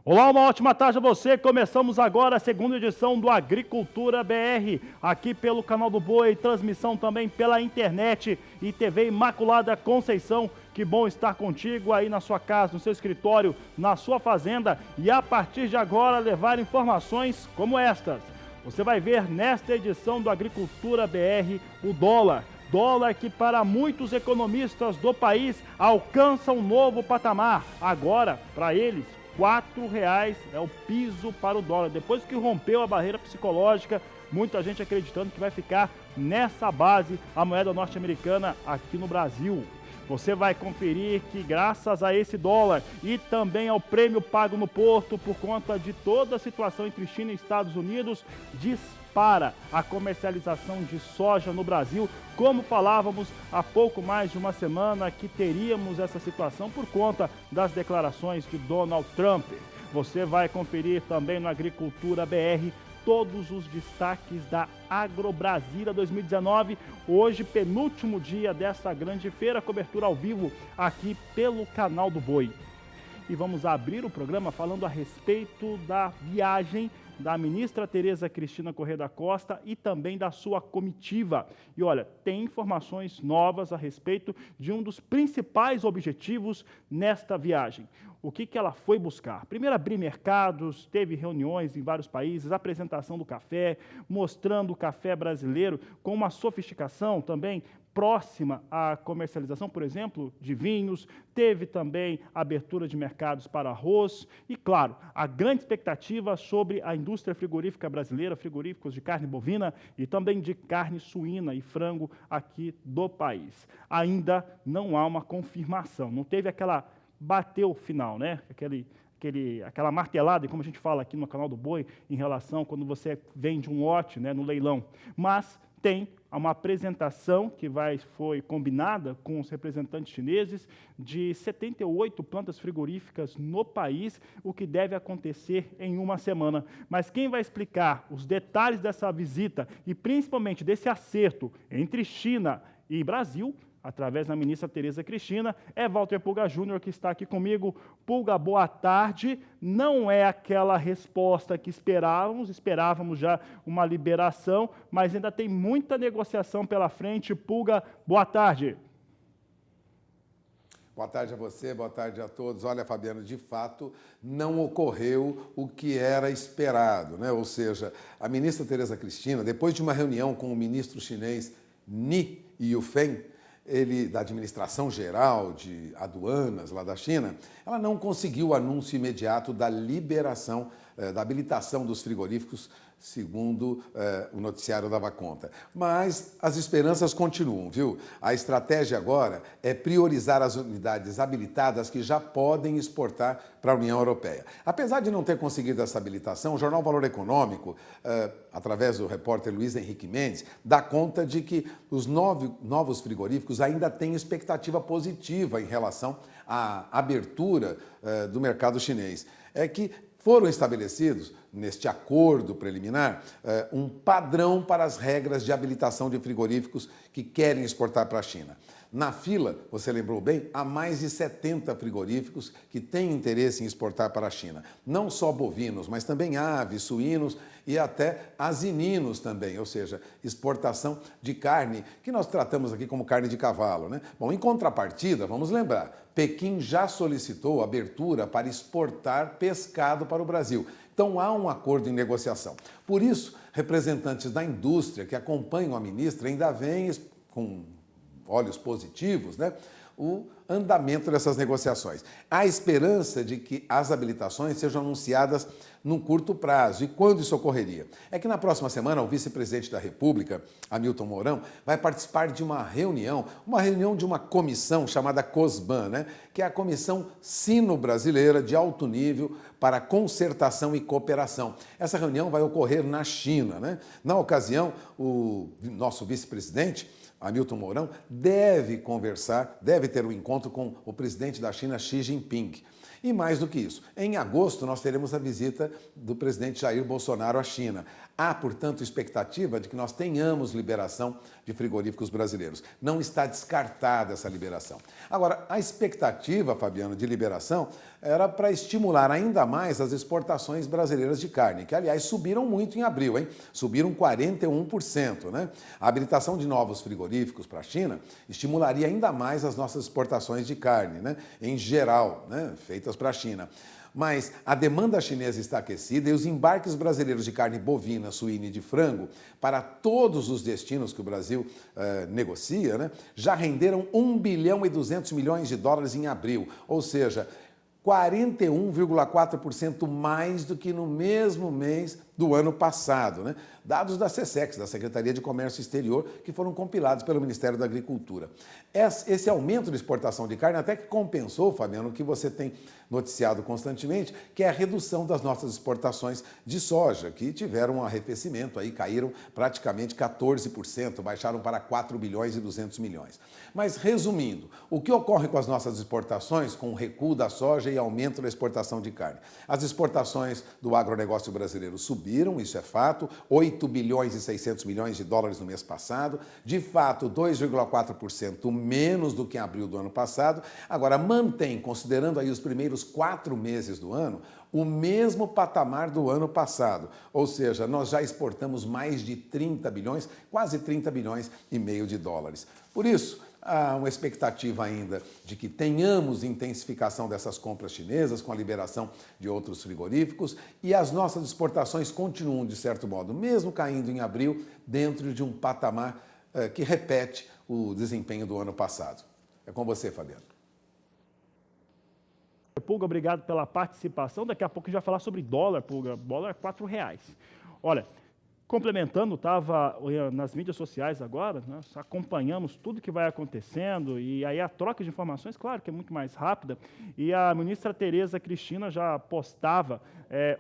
Olá, uma ótima tarde a você. Começamos agora a segunda edição do Agricultura BR, aqui pelo canal do Boi, transmissão também pela internet e TV Imaculada Conceição. Que bom estar contigo aí na sua casa, no seu escritório, na sua fazenda e a partir de agora levar informações como estas. Você vai ver nesta edição do Agricultura BR o dólar. Dólar que para muitos economistas do país alcança um novo patamar. Agora, para eles, R$ 4 é o piso para o dólar. Depois que rompeu a barreira psicológica, muita gente acreditando que vai ficar nessa base a moeda norte-americana aqui no Brasil. Você vai conferir que graças a esse dólar e também ao prêmio pago no porto por conta de toda a situação entre China e Estados Unidos, dispara a comercialização de soja no Brasil, como falávamos há pouco mais de uma semana que teríamos essa situação por conta das declarações de Donald Trump. Você vai conferir também no Agricultura BR todos os destaques da Agrobrasília 2019, hoje penúltimo dia dessa grande feira, cobertura ao vivo aqui pelo canal do Boi. E vamos abrir o programa falando a respeito da viagem da ministra Tereza Cristina Corrêa da Costa e também da sua comitiva. E olha, tem informações novas a respeito de um dos principais objetivos nesta viagem. O que ela foi buscar? Primeiro, abrir mercados, teve reuniões em vários países, apresentação do café, mostrando o café brasileiro com uma sofisticação também próxima à comercialização, por exemplo, de vinhos, teve também abertura de mercados para arroz e, claro, a grande expectativa sobre a indústria frigorífica brasileira, frigoríficos de carne bovina e também de carne suína e frango aqui do país. Ainda não há uma confirmação, não teve aquela bateu o final, né? Aquela martelada, como a gente fala aqui no canal do Boi, em relação quando você vende um lote, né, no leilão. Mas tem uma apresentação que foi combinada com os representantes chineses de 78 plantas frigoríficas no país, o que deve acontecer em uma semana. Mas quem vai explicar os detalhes dessa visita e principalmente desse acerto entre China e Brasil, através da ministra Tereza Cristina, é Walter Pulga Júnior, que está aqui comigo. Pulga, boa tarde. Não é aquela resposta que esperávamos já uma liberação, mas ainda tem muita negociação pela frente. Pulga, boa tarde. Boa tarde a você, boa tarde a todos. Olha, Fabiano, de fato, não ocorreu o que era esperado, né? Ou seja, a ministra Tereza Cristina, depois de uma reunião com o ministro chinês Ni Yufeng, ele, da Administração Geral de Aduanas lá da China, ela não conseguiu o anúncio imediato da liberação, da habilitação dos frigoríficos, segundo o noticiário dava conta. Mas as esperanças continuam, viu? A estratégia agora é priorizar as unidades habilitadas que já podem exportar para a União Europeia. Apesar de não ter conseguido essa habilitação, o jornal Valor Econômico, através do repórter Luiz Henrique Mendes, dá conta de que os novos frigoríficos ainda têm expectativa positiva em relação à abertura do mercado chinês. É que foram estabelecidos, neste acordo preliminar, um padrão para as regras de habilitação de frigoríficos que querem exportar para a China. Na fila, você lembrou bem, há mais de 70 frigoríficos que têm interesse em exportar para a China. Não só bovinos, mas também aves, suínos e até asininos também, ou seja, exportação de carne, que nós tratamos aqui como carne de cavalo, né? Bom, em contrapartida, vamos lembrar, Pequim já solicitou abertura para exportar pescado para o Brasil. Então há um acordo em negociação. Por isso, representantes da indústria que acompanham a ministra ainda veem com olhos positivos, né, o andamento dessas negociações. Há esperança de que as habilitações sejam anunciadas num curto prazo. E quando isso ocorreria? É que na próxima semana o vice-presidente da República, Hamilton Mourão, vai participar de uma reunião de uma comissão chamada COSBAN, né, que é a Comissão Sino-Brasileira de Alto Nível para Concertação e Cooperação. Essa reunião vai ocorrer na China, né? Na ocasião, o nosso vice-presidente, Hamilton Mourão, deve ter um encontro com o presidente da China, Xi Jinping. E mais do que isso, em agosto nós teremos a visita do presidente Jair Bolsonaro à China. Há, portanto, expectativa de que nós tenhamos liberação de frigoríficos brasileiros. Não está descartada essa liberação. Agora, a expectativa, Fabiano, de liberação era para estimular ainda mais as exportações brasileiras de carne, que, aliás, subiram muito em abril, hein? Subiram 41%, né? A habilitação de novos frigoríficos para a China estimularia ainda mais as nossas exportações de carne, né? Em geral, né? Feitas para a China. Mas a demanda chinesa está aquecida e os embarques brasileiros de carne bovina, suína e de frango para todos os destinos que o Brasil negocia, né, já renderam 1 bilhão e 200 milhões de dólares em abril, ou seja, 41,4% mais do que no mesmo mês do ano passado, né? Dados da SECEX, da Secretaria de Comércio Exterior, que foram compilados pelo Ministério da Agricultura. Esse aumento de exportação de carne até que compensou, Fabiano, o que você tem noticiado constantemente, que é a redução das nossas exportações de soja, que tiveram um arrefecimento, aí caíram praticamente 14%, baixaram para 4 bilhões e 200 milhões. Mas, resumindo, o que ocorre com as nossas exportações, com o recuo da soja e aumento da exportação de carne? As exportações do agronegócio brasileiro subiram, isso é fato, 8 bilhões e 600 milhões de dólares no mês passado, de fato 2,4% menos do que em abril do ano passado. Agora, mantém, considerando aí os primeiros 4 meses do ano, o mesmo patamar do ano passado, ou seja, nós já exportamos mais de 30 bilhões, quase 30 bilhões e meio de dólares. Por isso, há uma expectativa ainda de que tenhamos intensificação dessas compras chinesas com a liberação de outros frigoríficos e as nossas exportações continuam, de certo modo, mesmo caindo em abril, dentro de um patamar que repete o desempenho do ano passado. É com você, Fabiano. Pulga, obrigado pela participação. Daqui a pouco a gente vai falar sobre dólar, Pulga. Dólar é R$4. Olha, complementando, estava nas mídias sociais agora, né, acompanhamos tudo que vai acontecendo e aí a troca de informações, claro, que é muito mais rápida, e a ministra Tereza Cristina já postava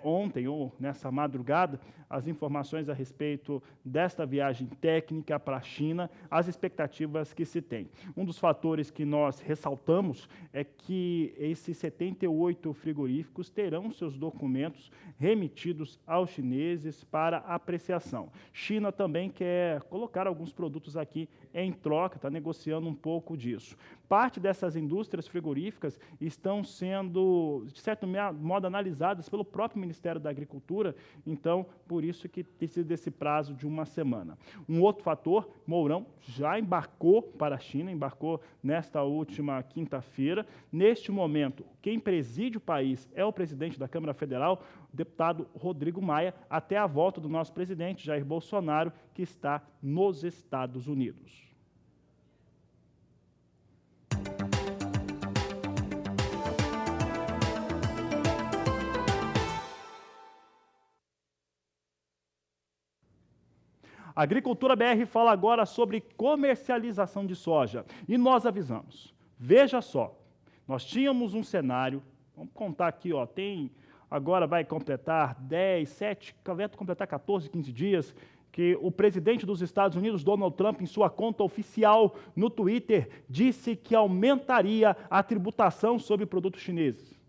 ontem ou nessa madrugada as informações a respeito desta viagem técnica para a China, as expectativas que se tem. Um dos fatores que nós ressaltamos é que esses 78 frigoríficos terão seus documentos remetidos aos chineses para apreciação. China também quer colocar alguns produtos aqui em troca, está negociando um pouco disso. Parte dessas indústrias frigoríficas estão sendo, de certo modo, analisadas pelo próprio Ministério da Agricultura, então, por isso que tem sido esse prazo de uma semana. Um outro fator, Mourão já embarcou para a China, embarcou nesta última quinta-feira. Neste momento, quem preside o país é o presidente da Câmara Federal, o deputado Rodrigo Maia, até a volta do nosso presidente, Jair Bolsonaro, que está nos Estados Unidos. A Agricultura BR fala agora sobre comercialização de soja. E nós avisamos. Veja só, nós tínhamos um cenário, vamos contar aqui, ó, agora vai completar 14, 15 dias, que o presidente dos Estados Unidos, Donald Trump, em sua conta oficial no Twitter, disse que aumentaria a tributação sobre produtos chineses.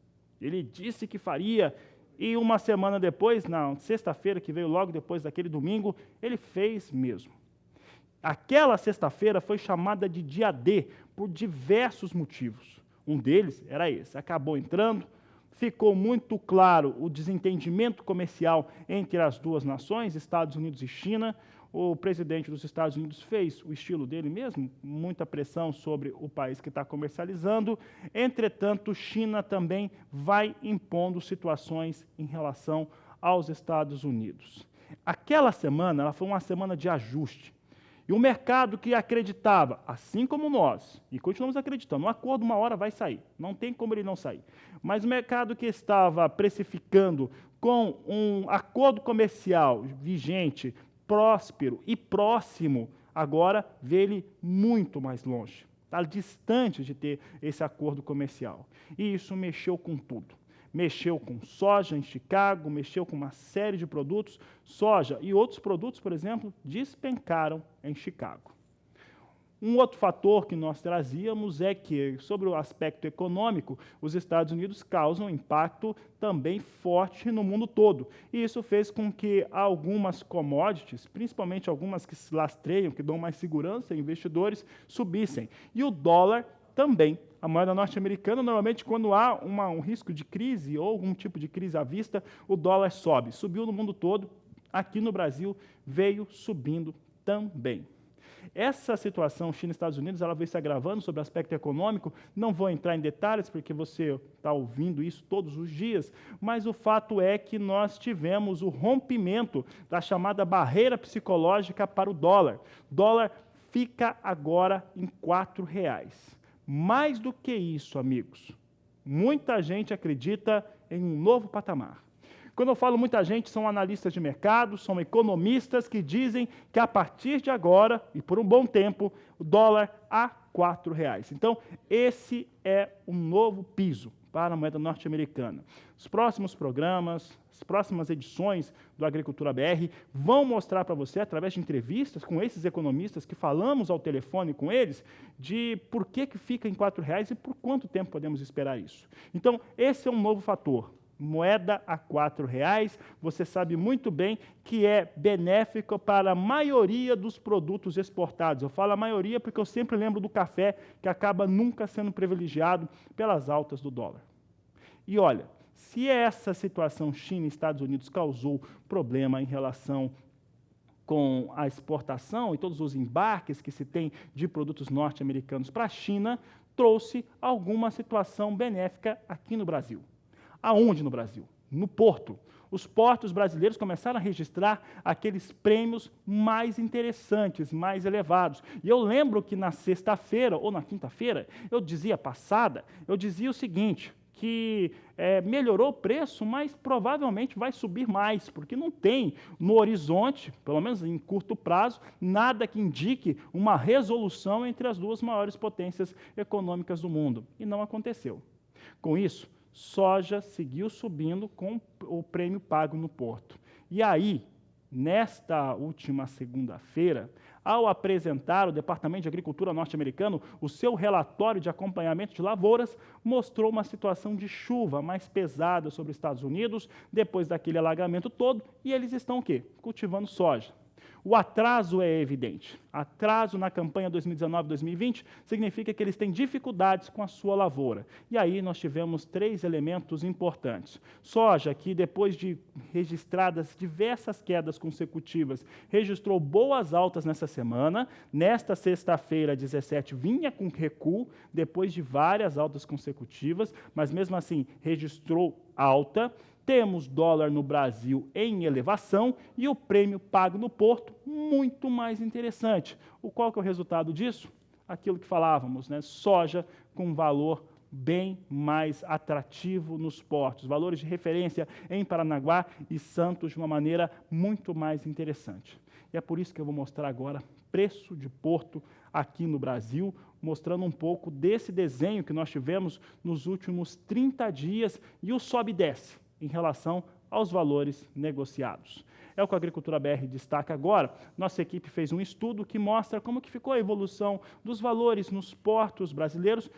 Ele disse que faria. E uma semana depois, na sexta-feira, que veio logo depois daquele domingo, ele fez mesmo. Aquela sexta-feira foi chamada de dia D por diversos motivos. Um deles era esse. Acabou entrando, ficou muito claro o desentendimento comercial entre as duas nações, Estados Unidos e China. O presidente dos Estados Unidos fez o estilo dele mesmo, muita pressão sobre o país que está comercializando. Entretanto, China também vai impondo situações em relação aos Estados Unidos. Aquela semana, ela foi uma semana de ajuste. E o mercado que acreditava, assim como nós, e continuamos acreditando, um acordo uma hora vai sair, não tem como ele não sair. Mas o mercado que estava precificando com um acordo comercial vigente, próspero e próximo, agora vê ele muito mais longe. Está distante de ter esse acordo comercial. E isso mexeu com tudo. Mexeu com soja em Chicago, mexeu com uma série de produtos. Soja e outros produtos, por exemplo, despencaram em Chicago. Um outro fator que nós trazíamos é que, sobre o aspecto econômico, os Estados Unidos causam impacto também forte no mundo todo. E isso fez com que algumas commodities, principalmente algumas que se lastreiam, que dão mais segurança a investidores, subissem. E o dólar também. A moeda norte-americana, normalmente, quando há um risco de crise ou algum tipo de crise à vista, o dólar sobe. Subiu no mundo todo, aqui no Brasil veio subindo também. Essa situação China e Estados Unidos, ela veio se agravando sobre o aspecto econômico. Não vou entrar em detalhes, porque você está ouvindo isso todos os dias, mas o fato é que nós tivemos o rompimento da chamada barreira psicológica para o dólar. O dólar fica agora em R$4. Mais do que isso, amigos, muita gente acredita em um novo patamar. Quando eu falo muita gente, são analistas de mercado, são economistas que dizem que a partir de agora, e por um bom tempo, o dólar a R$4. Então, esse é um novo piso para a moeda norte-americana. Os próximos programas, as próximas edições do Agricultura BR vão mostrar para você, através de entrevistas com esses economistas que falamos ao telefone com eles, de por que fica em R$4 e por quanto tempo podemos esperar isso. Então, esse é um novo fator. Moeda a R$4, você sabe muito bem que é benéfico para a maioria dos produtos exportados. Eu falo a maioria porque eu sempre lembro do café, que acaba nunca sendo privilegiado pelas altas do dólar. E olha, se essa situação China e Estados Unidos causou problema em relação com a exportação e todos os embarques que se tem de produtos norte-americanos para a China, trouxe alguma situação benéfica aqui no Brasil. Aonde no Brasil? No porto. Os portos brasileiros começaram a registrar aqueles prêmios mais interessantes, mais elevados. E eu lembro que na sexta-feira ou na quinta-feira, eu dizia o seguinte, que melhorou o preço, mas provavelmente vai subir mais, porque não tem no horizonte, pelo menos em curto prazo, nada que indique uma resolução entre as duas maiores potências econômicas do mundo. E não aconteceu. Com isso, soja seguiu subindo com o prêmio pago no porto. E aí, nesta última segunda-feira, ao apresentar o Departamento de Agricultura norte-americano o seu relatório de acompanhamento de lavouras, mostrou uma situação de chuva mais pesada sobre os Estados Unidos, depois daquele alagamento todo, e eles estão o quê? Cultivando soja. O atraso é evidente. Atraso na campanha 2019-2020 significa que eles têm dificuldades com a sua lavoura. E aí nós tivemos 3 elementos importantes. Soja, que depois de registradas diversas quedas consecutivas, registrou boas altas nessa semana. Nesta sexta-feira, 17, vinha com recuo, depois de várias altas consecutivas, mas mesmo assim registrou alta. Temos dólar no Brasil em elevação e o prêmio pago no porto muito mais interessante. Qual que é o resultado disso? Aquilo que falávamos, né? Soja com valor bem mais atrativo nos portos, valores de referência em Paranaguá e Santos de uma maneira muito mais interessante. E é por isso que eu vou mostrar agora preço de porto aqui no Brasil, mostrando um pouco desse desenho que nós tivemos nos últimos 30 dias e o sobe e desce em relação aos valores negociados. É o que a Agricultura BR destaca agora. Nossa equipe fez um estudo que mostra como que ficou a evolução dos valores nos portos brasileiros,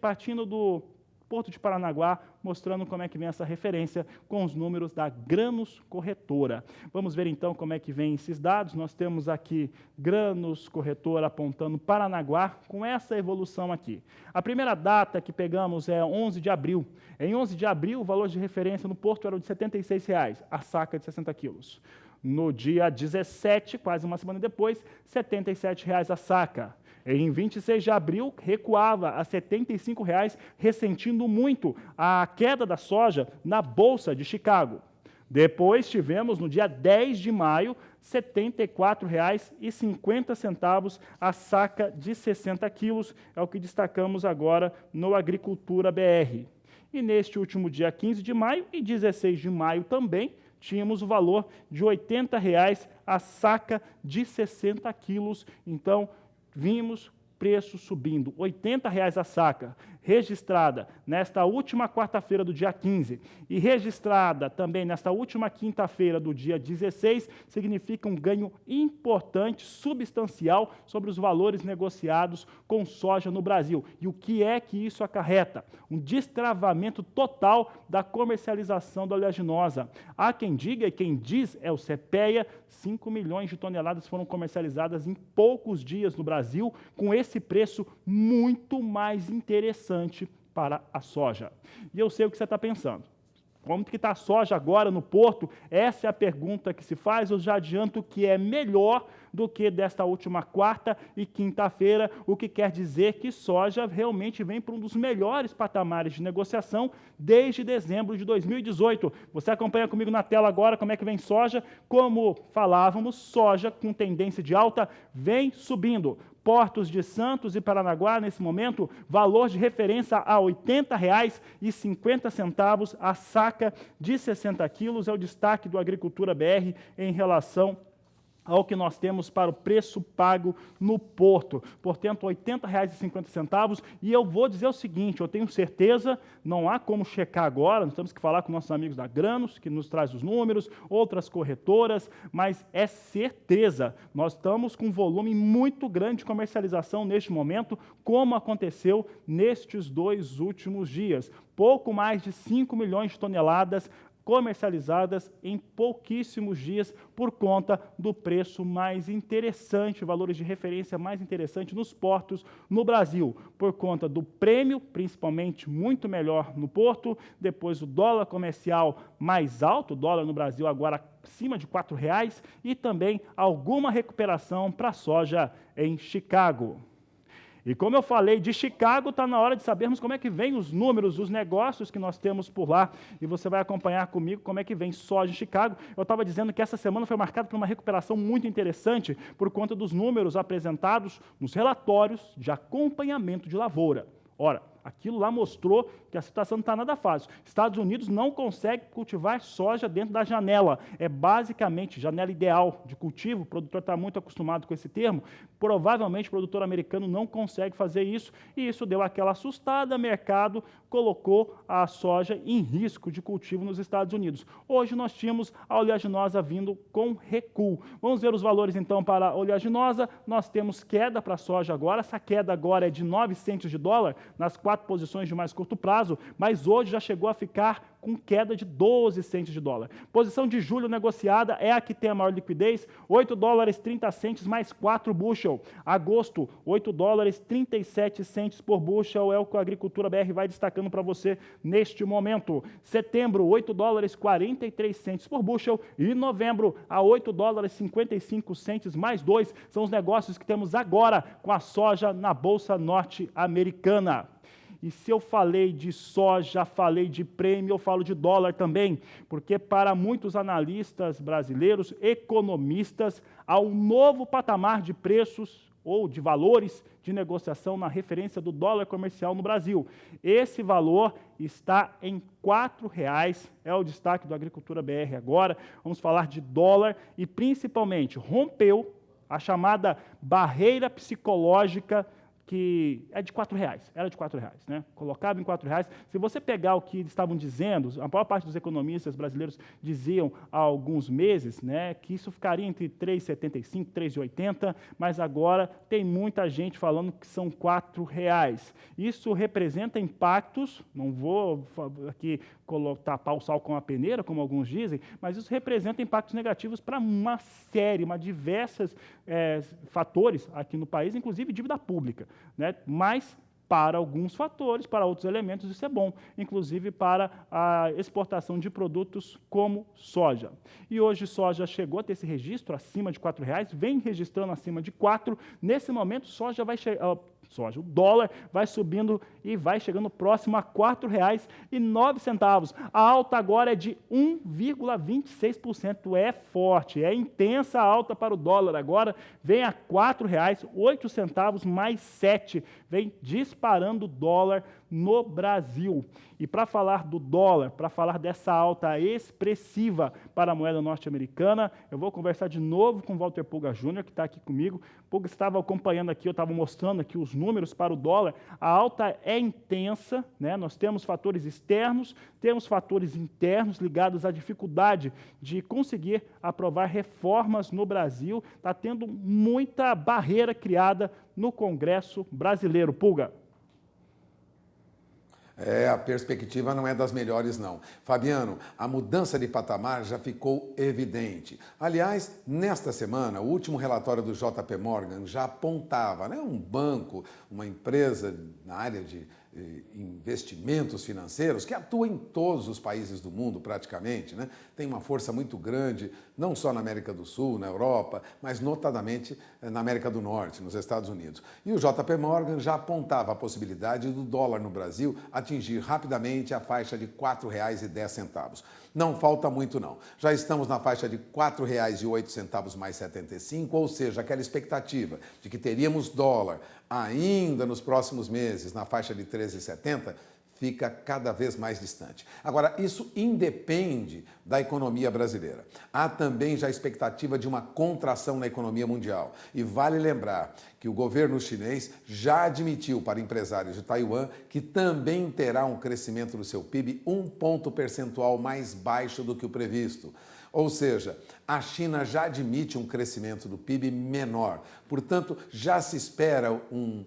partindo do Porto de Paranaguá, mostrando como é que vem essa referência com os números da Grãos Corretora. Vamos ver então como é que vem esses dados. Nós temos aqui Grãos Corretora apontando Paranaguá com essa evolução aqui. A primeira data que pegamos é 11 de abril. Em 11 de abril, o valor de referência no porto era de R$ 76,00, a saca de 60 quilos. No dia 17, quase uma semana depois, R$ 77,00 a saca. Em 26 de abril, recuava a R$ 75,00, ressentindo muito a queda da soja na Bolsa de Chicago. Depois tivemos, no dia 10 de maio, R$ 74,50 a saca de 60 quilos, é o que destacamos agora no Agricultura BR. E neste último dia 15 de maio e 16 de maio também, tínhamos o valor de R$ 80,00 a saca de 60 quilos. Então, vimos preço subindo, R$ 80,00 a saca, registrada nesta última quarta-feira do dia 15 e registrada também nesta última quinta-feira do dia 16, significa um ganho importante, substancial, sobre os valores negociados com soja no Brasil. E o que é que isso acarreta? Um destravamento total da comercialização da oleaginosa. Há quem diga, e quem diz é o CPEA, 5 milhões de toneladas foram comercializadas em poucos dias no Brasil, com esse preço muito mais interessante para a soja. E eu sei o que você está pensando. Como que está a soja agora no porto? Essa é a pergunta que se faz. Eu já adianto que é melhor do que desta última quarta e quinta-feira, o que quer dizer que soja realmente vem para um dos melhores patamares de negociação desde dezembro de 2018. Você acompanha comigo na tela agora como é que vem soja. Como falávamos, soja com tendência de alta vem subindo. Portos de Santos e Paranaguá, nesse momento, valor de referência a R$ 80,50 a saca de 60 quilos, é o destaque do Agricultura BR em relação ao que nós temos para o preço pago no porto. Portanto, R$ 80,50. E eu vou dizer o seguinte, eu tenho certeza, não há como checar agora, nós temos que falar com nossos amigos da Granos, que nos traz os números, outras corretoras, mas é certeza, nós estamos com um volume muito grande de comercialização neste momento, como aconteceu nestes 2 últimos dias. Pouco mais de 5 milhões de toneladas comercializadas em pouquíssimos dias por conta do preço mais interessante, valores de referência mais interessante nos portos no Brasil, por conta do prêmio, principalmente muito melhor no porto, depois o dólar comercial mais alto, o dólar no Brasil agora acima de R$ 4,00 e também alguma recuperação para a soja em Chicago. E como eu falei de Chicago, está na hora de sabermos como é que vem os números, os negócios que nós temos por lá. E você vai acompanhar comigo como é que vem soja em Chicago. Eu estava dizendo que essa semana foi marcada por uma recuperação muito interessante por conta dos números apresentados nos relatórios de acompanhamento de lavoura. Ora, aquilo lá mostrou que a situação não está nada fácil. Estados Unidos não consegue cultivar soja dentro da janela. É basicamente janela ideal de cultivo. O produtor está muito acostumado com esse termo. Provavelmente o produtor americano não consegue fazer isso. E isso deu aquela assustada. O mercado colocou a soja em risco de cultivo nos Estados Unidos. Hoje nós tínhamos a oleaginosa vindo com recuo. Vamos ver os valores então para a oleaginosa. Nós temos queda para a soja agora. Essa queda agora é de 9 centes de dólar nas 4 posições de mais curto prazo, mas hoje já chegou a ficar com queda de 12 centes de dólar. Posição de julho negociada é a que tem a maior liquidez, $8,30 mais 4 bushel. Agosto, $8,37 por bushel é o que a Agricultura BR vai destacando para você neste momento. Setembro, $8,43 por bushel e novembro a $8,55 mais 2 são os negócios que temos agora com a soja na Bolsa Norte-Americana. E se eu falei de soja, falei de prêmio, eu falo de dólar também, porque para muitos analistas brasileiros, economistas, há um novo patamar de preços ou de valores de negociação na referência do dólar comercial no Brasil. Esse valor está em R$ 4,00, é o destaque do Agricultura BR agora. Vamos falar de dólar e principalmente rompeu a chamada barreira psicológica que é de R$ 4,00, era de R$ 4,00, né? Colocava em R$ 4,00. Se você pegar o que eles estavam dizendo, a maior parte dos economistas brasileiros diziam há alguns meses, né, que isso ficaria entre R$ 3,75, R$ 3,80, mas agora tem muita gente falando que são R$ 4,00. Isso representa impactos, não vou aqui tapar o sal com a peneira, como alguns dizem, mas isso representa impactos negativos para uma diversas fatores aqui no país, inclusive dívida pública, né? Mas para alguns fatores, para outros elementos, isso é bom, inclusive para a exportação de produtos como soja. E hoje soja chegou a ter esse registro acima de R$ 4,00, vem registrando acima de 4. Nesse momento, soja soja. O dólar vai subindo e vai chegando próximo a R$ 4,09. A alta agora é de 1,26%. É forte, é intensa a alta para o dólar. Agora vem a R$ 4,08 mais 7. Vem disparando o dólar no Brasil. E para falar do dólar, para falar dessa alta expressiva para a moeda norte-americana, eu vou conversar de novo com o Walter Pulga Júnior, que está aqui comigo. Pulga estava acompanhando aqui, eu estava mostrando aqui os números para o dólar. A alta é intensa, né? Nós temos fatores externos, temos fatores internos ligados à dificuldade de conseguir aprovar reformas no Brasil. Está tendo muita barreira criada no Congresso brasileiro. Pulga. A perspectiva não é das melhores, não. Fabiano, a mudança de patamar já ficou evidente. Aliás, nesta semana, o último relatório do JP Morgan já apontava, né, um banco, uma empresa na área de investimentos financeiros que atua em todos os países do mundo praticamente, né? Tem uma força muito grande, não só na América do Sul, na Europa, mas notadamente na América do Norte, nos Estados Unidos. E o JP Morgan já apontava a possibilidade do dólar no Brasil atingir rapidamente a faixa de R$ 4,10. Não falta muito não. Já estamos na faixa de R$ 4,08 mais 75, ou seja, aquela expectativa de que teríamos dólar ainda nos próximos meses na faixa de 13,70 fica cada vez mais distante. Agora, isso independe da economia brasileira. Há também já a expectativa de uma contração na economia mundial. E vale lembrar que o governo chinês já admitiu para empresários de Taiwan que também terá um crescimento do seu PIB 1 ponto percentual mais baixo do que o previsto. Ou seja, a China já admite um crescimento do PIB menor. Portanto, já se espera um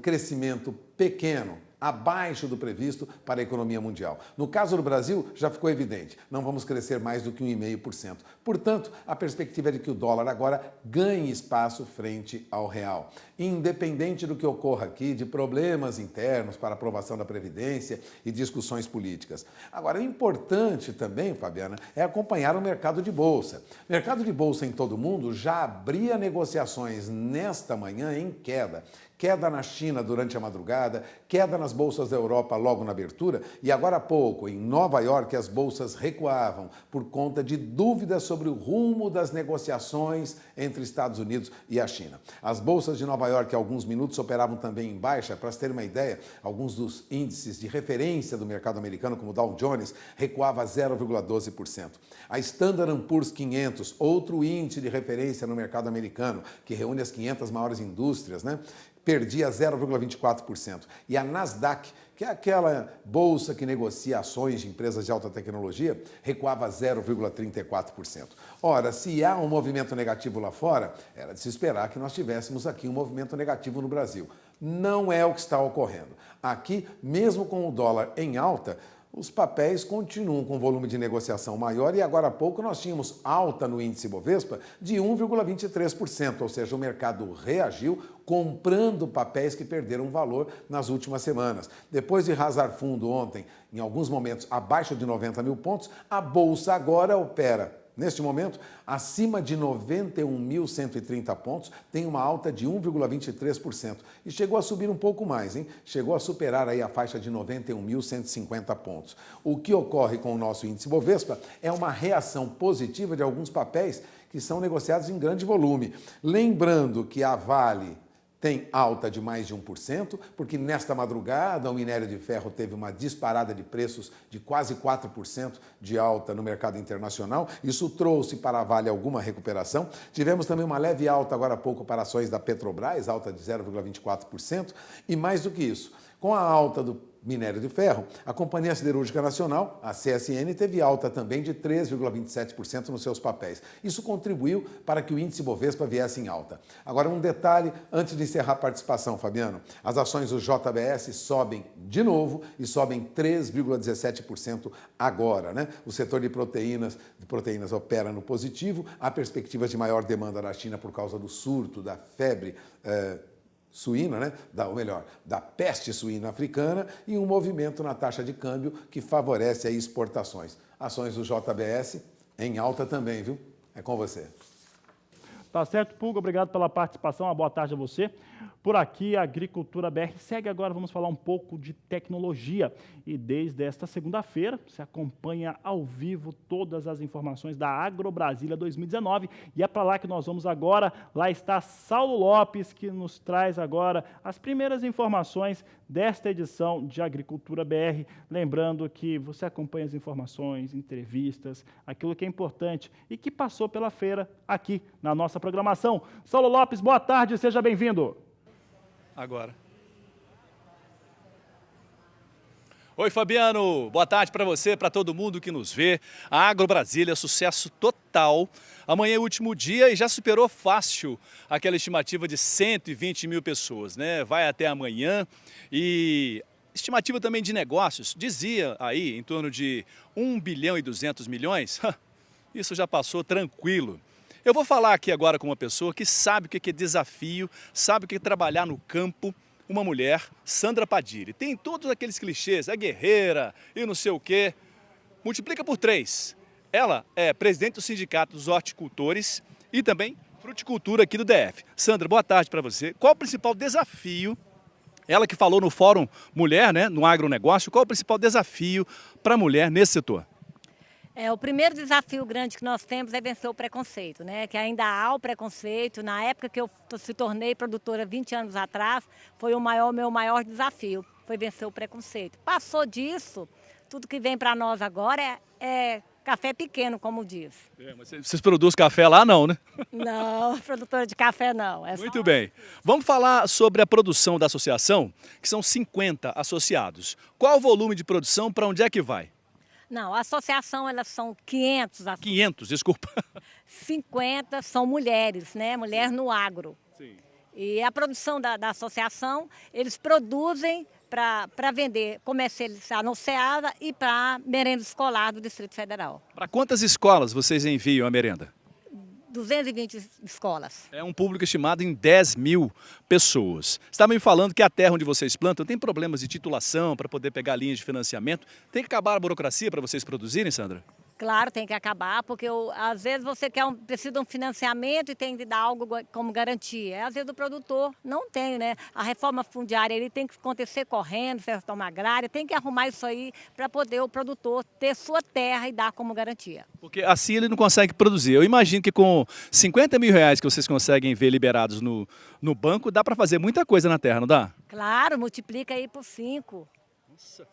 crescimento pequeno, abaixo do previsto para a economia mundial. No caso do Brasil, já ficou evidente, não vamos crescer mais do que 1,5%. Portanto, a perspectiva é de que o dólar agora ganhe espaço frente ao real. Independente do que ocorra aqui, de problemas internos para aprovação da Previdência e discussões políticas. Agora, o importante também, Fabiana, é acompanhar o mercado de bolsa. O mercado de bolsa em todo o mundo já abria negociações nesta manhã em queda. Queda na China durante a madrugada, queda nas bolsas da Europa logo na abertura e agora há pouco, em Nova York, as bolsas recuavam por conta de dúvidas sobre o rumo das negociações entre Estados Unidos e a China. As bolsas de Nova York há alguns minutos operavam também em baixa. Para se ter uma ideia, alguns dos índices de referência do mercado americano, como o Dow Jones, recuava 0,12%. A Standard & Poor's 500, outro índice de referência no mercado americano, que reúne as 500 maiores indústrias, né? Perdia 0,24%. E a Nasdaq, que é aquela bolsa que negocia ações de empresas de alta tecnologia, recuava 0,34%. Ora, se há um movimento negativo lá fora, era de se esperar que nós tivéssemos aqui um movimento negativo no Brasil. Não é o que está ocorrendo. Aqui, mesmo com o dólar em alta, os papéis continuam com volume de negociação maior e agora há pouco nós tínhamos alta no índice Bovespa de 1,23%, ou seja, o mercado reagiu comprando papéis que perderam valor nas últimas semanas. Depois de rasar fundo ontem, em alguns momentos abaixo de 90 mil pontos, a Bolsa agora opera neste momento, acima de 91.130 pontos, tem uma alta de 1,23% e chegou a subir um pouco mais, hein? Chegou a superar aí a faixa de 91.150 pontos. O que ocorre com o nosso índice Bovespa é uma reação positiva de alguns papéis que são negociados em grande volume. Lembrando que a Vale tem alta de mais de 1%, porque nesta madrugada o minério de ferro teve uma disparada de preços de quase 4% de alta no mercado internacional. Isso trouxe para a Vale alguma recuperação. Tivemos também uma leve alta agora há pouco para ações da Petrobras, alta de 0,24%. E mais do que isso, com a alta do minério de ferro, a Companhia Siderúrgica Nacional, a CSN, teve alta também de 3,27% nos seus papéis. Isso contribuiu para que o índice Bovespa viesse em alta. Agora, um detalhe antes de encerrar a participação, Fabiano. As ações do JBS sobem de novo e sobem 3,17% agora, né? O setor de proteínas opera no positivo. Há perspectivas de maior demanda na China por causa do surto da febre suína, né? Da peste suína africana e um movimento na taxa de câmbio que favorece as exportações. Ações do JBS em alta também, viu? É com você. Tá certo, Pulga, obrigado pela participação, uma boa tarde a você. Por aqui, a Agricultura BR segue agora, vamos falar um pouco de tecnologia. E desde esta segunda-feira, você acompanha ao vivo todas as informações da AgroBrasília 2019. E é para lá que nós vamos agora. Lá está Saulo Lopes, que nos traz agora as primeiras informações desta edição de Agricultura BR. Lembrando que você acompanha as informações, entrevistas, aquilo que é importante e que passou pela feira aqui na nossa programação. Saulo Lopes, boa tarde, seja bem-vindo. Agora. Oi, Fabiano. Boa tarde para você, para todo mundo que nos vê. A AgroBrasília, sucesso total. Amanhã é o último dia e já superou fácil aquela estimativa de 120 mil pessoas, né? Vai até amanhã e estimativa também de negócios, dizia aí em torno de 1 bilhão e 200 milhões. Isso já passou tranquilo. Eu vou falar aqui agora com uma pessoa que sabe o que é desafio, sabe o que é trabalhar no campo, uma mulher, Sandra Padilha. Tem todos aqueles clichês, é guerreira e não sei o quê. Multiplica por 3. Ela é presidente do Sindicato dos Horticultores e também Fruticultura aqui do DF. Sandra, boa tarde para você. Qual o principal desafio, ela que falou no Fórum Mulher, né, no agronegócio, qual o principal desafio para a mulher nesse setor? O primeiro desafio grande que nós temos é vencer o preconceito, né? Que ainda há o preconceito. Na época que eu se tornei produtora 20 anos atrás, foi meu maior desafio, foi vencer o preconceito. Passou disso, tudo que vem para nós agora é café pequeno, como diz. Mas vocês produzem café lá não, né? Não, produtora de café não. Muito bem. Vamos falar sobre a produção da associação, que são 50 associados. Qual o volume de produção, para onde é que vai? Não, a associação, elas são 500. 500, desculpa. 50 são mulheres, né? Mulher no agro. Sim. E a produção da associação, eles produzem para vender, comercializar no Ceasa e para merenda escolar do Distrito Federal. Para quantas escolas vocês enviam a merenda? 220 escolas. É um público estimado em 10 mil pessoas. Você estava me falando que a terra onde vocês plantam tem problemas de titulação para poder pegar linhas de financiamento. Tem que acabar a burocracia para vocês produzirem, Sandra? Claro, tem que acabar, porque às vezes você precisa de um financiamento e tem que dar algo como garantia. Às vezes o produtor não tem, né? A reforma fundiária ele tem que acontecer correndo, reforma agrária, tem que arrumar isso aí para poder o produtor ter sua terra e dar como garantia. Porque assim ele não consegue produzir. Eu imagino que com 50 mil reais que vocês conseguem ver liberados no banco, dá para fazer muita coisa na terra, não dá? Claro, multiplica aí por 5. Nossa.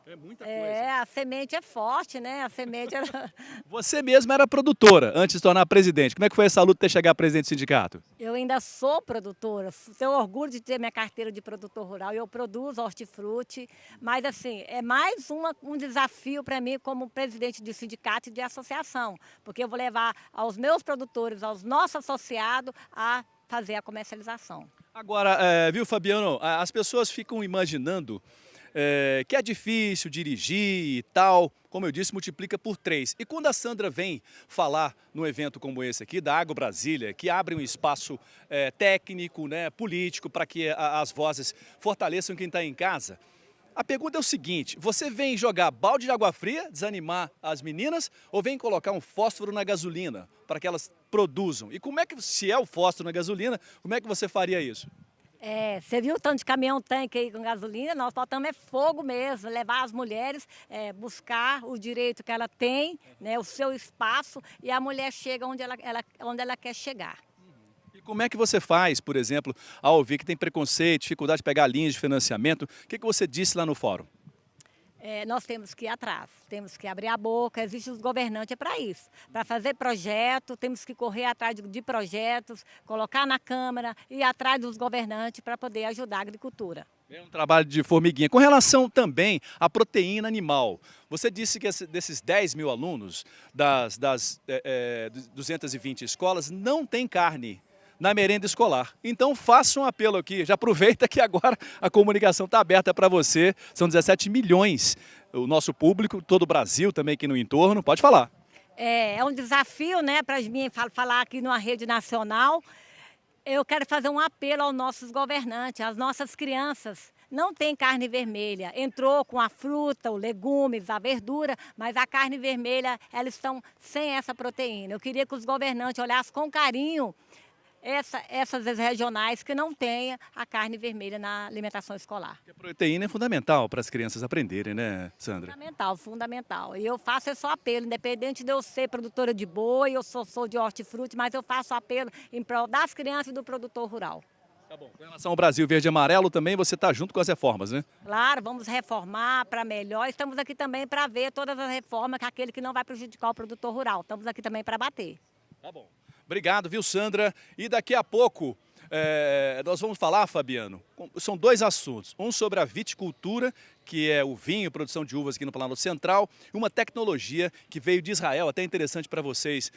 É muita coisa. A semente é forte, né? A semente era... Você mesma era produtora antes de se tornar presidente. Como é que foi essa luta de ter chegado a presidente do sindicato? Eu ainda sou produtora. Tenho orgulho de ter minha carteira de produtor rural. Eu produzo hortifruti. Mas, assim, é mais um desafio para mim como presidente de sindicato e de associação. Porque eu vou levar aos meus produtores, aos nossos associados, a fazer a comercialização. Agora, viu, Fabiano, as pessoas ficam imaginando que é difícil dirigir e tal, como eu disse, multiplica por 3. E quando a Sandra vem falar num evento como esse aqui, da AgroBrasília, que abre um espaço técnico, né, político, para que as vozes fortaleçam quem está em casa, a pergunta é o seguinte: você vem jogar balde de água fria, desanimar as meninas, ou vem colocar um fósforo na gasolina para que elas produzam? E como é que, se é o fósforo na gasolina, como é que você faria isso? Você viu o tanto de caminhão-tanque aí com gasolina? Nós faltamos fogo mesmo, levar as mulheres, buscar o direito que ela tem, né, o seu espaço, e a mulher chega onde ela quer chegar. E como é que você faz, por exemplo, ao ouvir que tem preconceito, dificuldade de pegar linhas de financiamento? O que você disse lá no fórum? Nós temos que ir atrás, temos que abrir a boca, existem os governantes para isso. Para fazer projeto, temos que correr atrás de projetos, colocar na Câmara e ir atrás dos governantes para poder ajudar a agricultura. É um trabalho de formiguinha. Com relação também à proteína animal, você disse que desses 10 mil alunos das 220 escolas não tem carne na merenda escolar. Então faça um apelo aqui, já aproveita que agora a comunicação está aberta para você, são 17 milhões o nosso público, todo o Brasil também aqui no entorno, pode falar. É um desafio, né, para mim falar aqui numa rede nacional. Eu quero fazer um apelo aos nossos governantes, às nossas crianças. Não tem carne vermelha, entrou com a fruta, os legumes, a verdura, mas a carne vermelha, elas estão sem essa proteína. Eu queria que os governantes olhassem com carinho essas regionais que não tenha a carne vermelha na alimentação escolar. A proteína é fundamental para as crianças aprenderem, né, Sandra? Fundamental, fundamental. E eu faço esse apelo, independente de eu ser produtora de boi, eu sou de hortifruti, mas eu faço apelo em prol das crianças e do produtor rural. Tá bom. Com relação ao Brasil Verde e Amarelo também, você está junto com as reformas, né? Claro, vamos reformar para melhor. Estamos aqui também para ver todas as reformas, que é aquele que não vai prejudicar o produtor rural. Estamos aqui também para bater. Tá bom. Obrigado, viu, Sandra? E daqui a pouco nós vamos falar, Fabiano, são dois assuntos. Um sobre a viticultura, que é o vinho, produção de uvas aqui no Planalto Central, e uma tecnologia que veio de Israel, até interessante para vocês,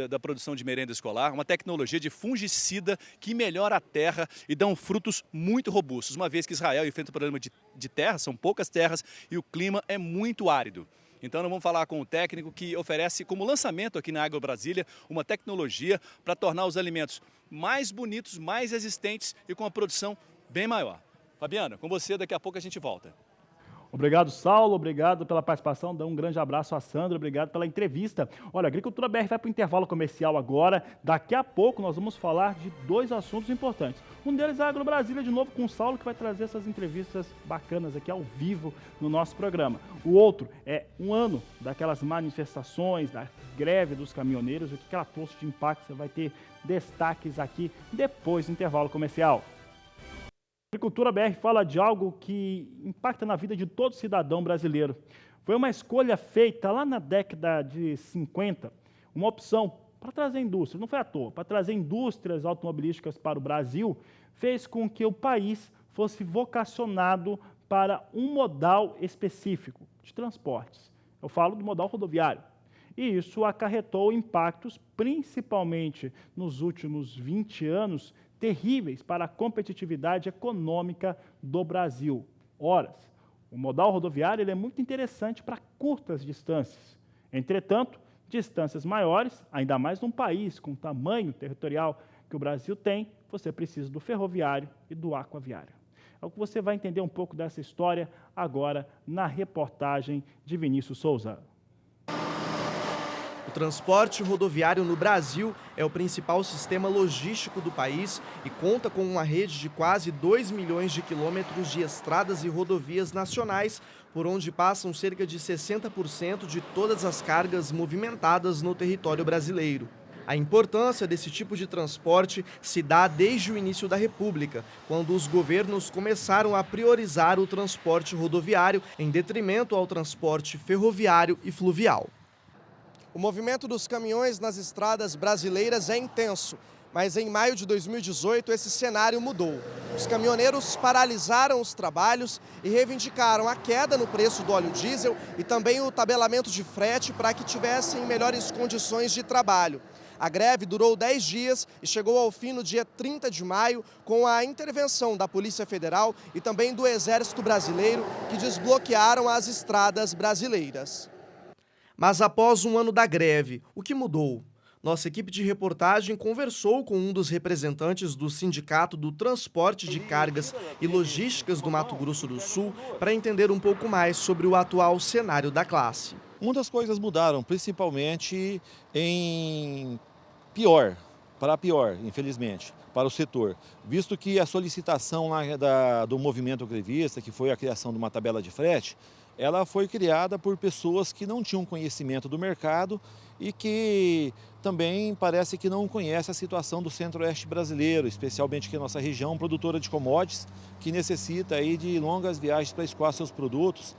da produção de merenda escolar, uma tecnologia de fungicida que melhora a terra e dão frutos muito robustos, uma vez que Israel enfrenta o problema de terra, são poucas terras e o clima é muito árido. Então, nós vamos falar com o técnico que oferece como lançamento aqui na Agro Brasília uma tecnologia para tornar os alimentos mais bonitos, mais resistentes e com uma produção bem maior. Fabiana, com você, daqui a pouco a gente volta. Obrigado, Saulo. Obrigado pela participação. Dá um grande abraço a Sandra. Obrigado pela entrevista. Olha, a Agricultura BR vai para o intervalo comercial agora. Daqui a pouco nós vamos falar de dois assuntos importantes. Um deles é a Agro Brasília, de novo com o Saulo, que vai trazer essas entrevistas bacanas aqui ao vivo no nosso programa. O outro é um ano daquelas manifestações, da greve dos caminhoneiros, o que ela trouxe de impacto. Você vai ter destaques aqui depois do intervalo comercial. A Agricultura BR fala de algo que impacta na vida de todo cidadão brasileiro. Foi uma escolha feita lá na década de 50, uma opção para trazer indústrias, não foi à toa, para trazer indústrias automobilísticas para o Brasil, fez com que o país fosse vocacionado para um modal específico de transportes. Eu falo do modal rodoviário. E isso acarretou impactos, principalmente nos últimos 20 anos, terríveis para a competitividade econômica do Brasil. Ora, o modal rodoviário ele é muito interessante para curtas distâncias. Entretanto, distâncias maiores, ainda mais num país com o tamanho territorial que o Brasil tem, você precisa do ferroviário e do aquaviário. É o que você vai entender um pouco dessa história agora na reportagem de Vinícius Souza. O transporte rodoviário no Brasil é o principal sistema logístico do país e conta com uma rede de quase 2 milhões de quilômetros de estradas e rodovias nacionais, por onde passam cerca de 60% de todas as cargas movimentadas no território brasileiro. A importância desse tipo de transporte se dá desde o início da República, quando os governos começaram a priorizar o transporte rodoviário em detrimento ao transporte ferroviário e fluvial. O movimento dos caminhões nas estradas brasileiras é intenso, mas em maio de 2018 esse cenário mudou. Os caminhoneiros paralisaram os trabalhos e reivindicaram a queda no preço do óleo diesel e também o tabelamento de frete para que tivessem melhores condições de trabalho. A greve durou 10 dias e chegou ao fim no dia 30 de maio, com a intervenção da Polícia Federal e também do Exército Brasileiro, que desbloquearam as estradas brasileiras. Mas após um ano da greve, o que mudou? Nossa equipe de reportagem conversou com um dos representantes do Sindicato do Transporte de Cargas e Logísticas do Mato Grosso do Sul para entender um pouco mais sobre o atual cenário da classe. Muitas coisas mudaram, principalmente para pior, infelizmente, para o setor. Visto que a solicitação do movimento grevista, que foi a criação de uma tabela de frete, ela foi criada por pessoas que não tinham conhecimento do mercado e que também parece que não conhecem a situação do centro-oeste brasileiro, especialmente que é a nossa região produtora de commodities, que necessita aí de longas viagens para escoar seus produtos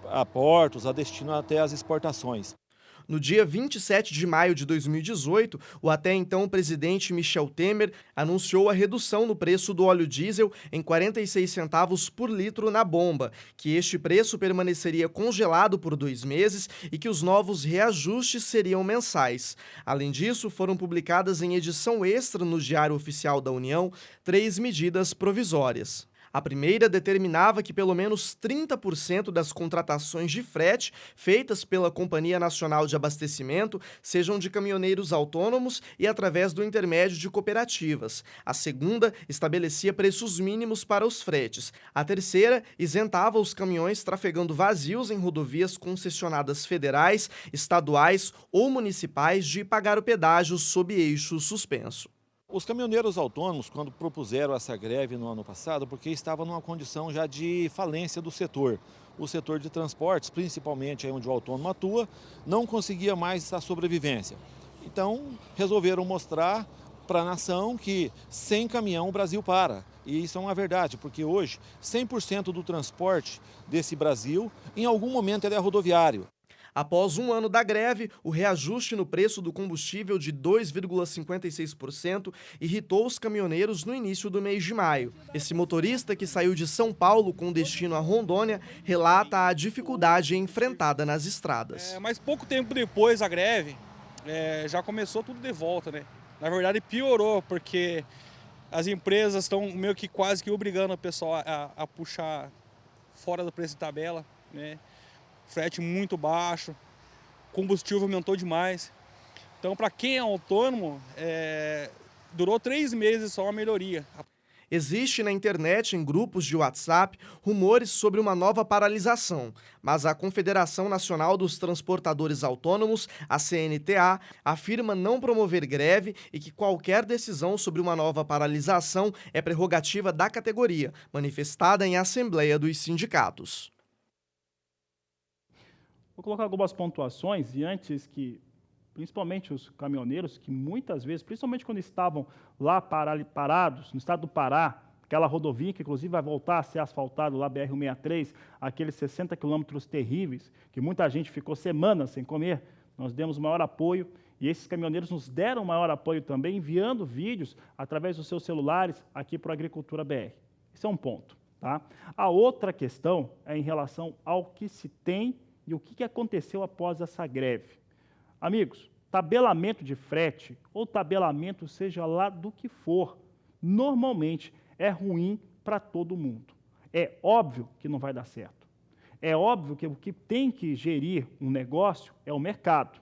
a portos, a destino até as exportações. No dia 27 de maio de 2018, o até então presidente Michel Temer anunciou a redução no preço do óleo diesel em 46 centavos por litro na bomba, que este preço permaneceria congelado por 2 meses e que os novos reajustes seriam mensais. Além disso, foram publicadas em edição extra no Diário Oficial da União 3 medidas provisórias. A primeira determinava que pelo menos 30% das contratações de frete feitas pela Companhia Nacional de Abastecimento sejam de caminhoneiros autônomos e através do intermédio de cooperativas. A segunda estabelecia preços mínimos para os fretes. A terceira isentava os caminhões trafegando vazios em rodovias concessionadas federais, estaduais ou municipais de pagar o pedágio sob eixo suspenso. Os caminhoneiros autônomos, quando propuseram essa greve no ano passado, porque estavam numa condição já de falência do setor. O setor de transportes, principalmente onde o autônomo atua, não conseguia mais a sobrevivência. Então, resolveram mostrar para a nação que sem caminhão o Brasil para. E isso é uma verdade, porque hoje 100% do transporte desse Brasil, em algum momento ele é rodoviário. Após um ano da greve, o reajuste no preço do combustível de 2,56% irritou os caminhoneiros no início do mês de maio. Esse motorista, que saiu de São Paulo com destino a Rondônia, relata a dificuldade enfrentada nas estradas. Mas pouco tempo depois da greve, já começou tudo de volta, né? Na verdade piorou, porque as empresas estão meio que quase que obrigando o pessoal a puxar fora do preço de tabela, né? Frete muito baixo, combustível aumentou demais. Então, para quem é autônomo, durou 3 meses só a melhoria. Existe na internet, em grupos de WhatsApp, rumores sobre uma nova paralisação, mas a Confederação Nacional dos Transportadores Autônomos, a CNTA, afirma não promover greve e que qualquer decisão sobre uma nova paralisação é prerrogativa da categoria, manifestada em assembleia dos sindicatos. Vou colocar algumas pontuações e antes que, principalmente os caminhoneiros, que muitas vezes, principalmente quando estavam lá parados, no estado do Pará, aquela rodovia que inclusive vai voltar a ser asfaltada lá, BR-163, aqueles 60 quilômetros terríveis, que muita gente ficou semanas sem comer, nós demos maior apoio e esses caminhoneiros nos deram maior apoio também, enviando vídeos através dos seus celulares aqui para a Agricultura BR. Esse é um ponto. Tá? A outra questão é em relação ao que se tem e o que aconteceu após essa greve. Amigos, tabelamento de frete ou tabelamento, seja lá do que for, normalmente é ruim para todo mundo. É óbvio que não vai dar certo. É óbvio que o que tem que gerir um negócio é o mercado.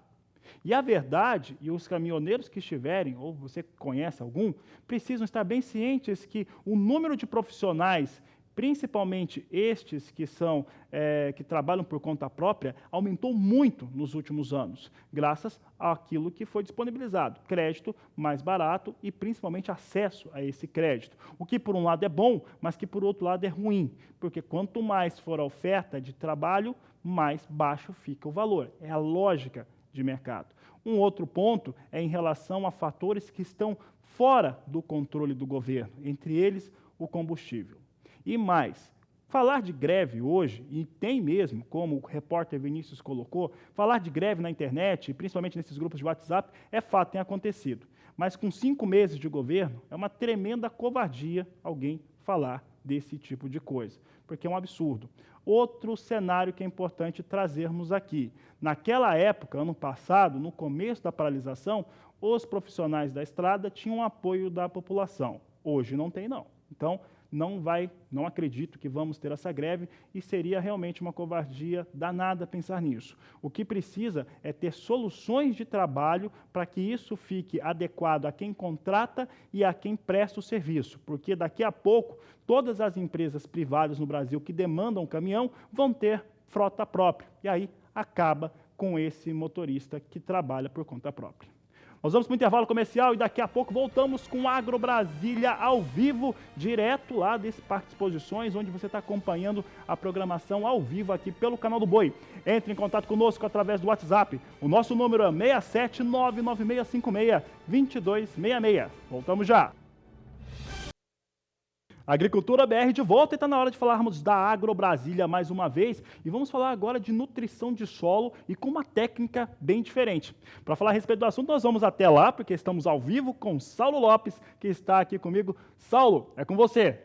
E a verdade, e os caminhoneiros que estiverem, ou você conhece algum, precisam estar bem cientes que o número de profissionais, principalmente estes que trabalham por conta própria, aumentou muito nos últimos anos, graças àquilo que foi disponibilizado, crédito mais barato e principalmente acesso a esse crédito, o que por um lado é bom, mas que por outro lado é ruim, porque quanto mais for a oferta de trabalho, mais baixo fica o valor, é a lógica de mercado. Um outro ponto é em relação a fatores que estão fora do controle do governo, entre eles o combustível. E mais, falar de greve hoje, e tem mesmo, como o repórter Vinícius colocou, falar de greve na internet, principalmente nesses grupos de WhatsApp, é fato, tem acontecido. Mas com 5 meses de governo, é uma tremenda covardia alguém falar desse tipo de coisa, porque é um absurdo. Outro cenário que é importante trazermos aqui. Naquela época, ano passado, no começo da paralisação, os profissionais da estrada tinham apoio da população. Hoje não tem, não. Então, não acredito que vamos ter essa greve e seria realmente uma covardia danada pensar nisso. O que precisa é ter soluções de trabalho para que isso fique adequado a quem contrata e a quem presta o serviço, porque daqui a pouco todas as empresas privadas no Brasil que demandam caminhão vão ter frota própria e aí acaba com esse motorista que trabalha por conta própria. Nós vamos para o intervalo comercial e daqui a pouco voltamos com Agro Brasília ao vivo, direto lá desse Parque de Exposições, onde você está acompanhando a programação ao vivo aqui pelo canal do Boi. Entre em contato conosco através do WhatsApp. O nosso número é 67996562266. Voltamos já. Agricultura BR de volta e está na hora de falarmos da Agro Brasília mais uma vez e vamos falar agora de nutrição de solo e com uma técnica bem diferente. Para falar a respeito do assunto, nós vamos até lá, porque estamos ao vivo com Saulo Lopes, que está aqui comigo. Saulo, é com você.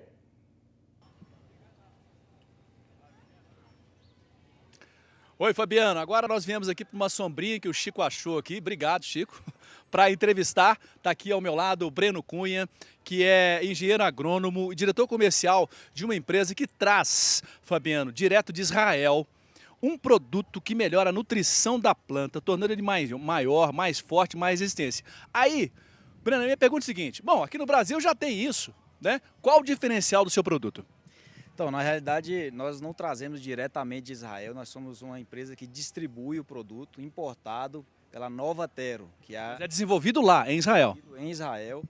Oi, Fabiano. Agora nós viemos aqui para uma sombrinha que o Chico achou aqui. Obrigado, Chico. Para entrevistar, está aqui ao meu lado o Breno Cunha, que é engenheiro agrônomo e diretor comercial de uma empresa que traz, Fabiano, direto de Israel, um produto que melhora a nutrição da planta, tornando ele maior, mais forte, mais resistência. Aí, Breno, minha pergunta é a seguinte, bom, aqui no Brasil já tem isso, né? Qual o diferencial do seu produto? Então, na realidade, nós não trazemos diretamente de Israel, nós somos uma empresa que distribui o produto importado pela Nova Tero, que é desenvolvido lá, em Israel. Em Israel.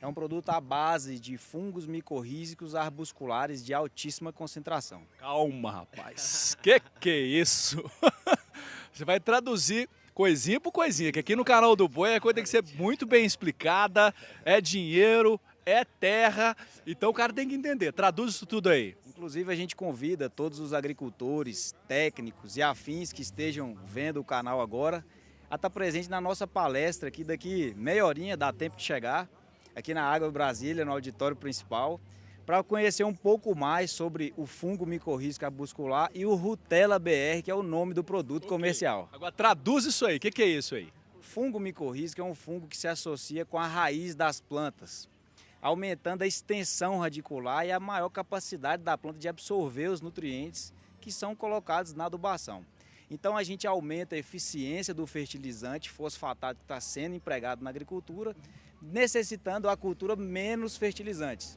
É um produto à base de fungos micorrízicos arbusculares de altíssima concentração. Calma, rapaz. Que é isso? Você vai traduzir coisinha por coisinha, que aqui no canal do Boi a coisa tem que ser muito bem explicada, é dinheiro, é terra, então o cara tem que entender. Traduz isso tudo aí. Inclusive, a gente convida todos os agricultores, técnicos e afins que estejam vendo o canal agora a estar presente na nossa palestra, que daqui meia horinha dá tempo de chegar, aqui na Agro Brasília, no auditório principal, para conhecer um pouco mais sobre o fungo micorrízico arbuscular e o Rutela BR, que é o nome do produto comercial. Agora traduz isso aí, o que é isso aí? O fungo micorrízico é um fungo que se associa com a raiz das plantas, aumentando a extensão radicular e a maior capacidade da planta de absorver os nutrientes que são colocados na adubação. Então a gente aumenta a eficiência do fertilizante fosfatado que está sendo empregado na agricultura, necessitando a cultura menos fertilizantes.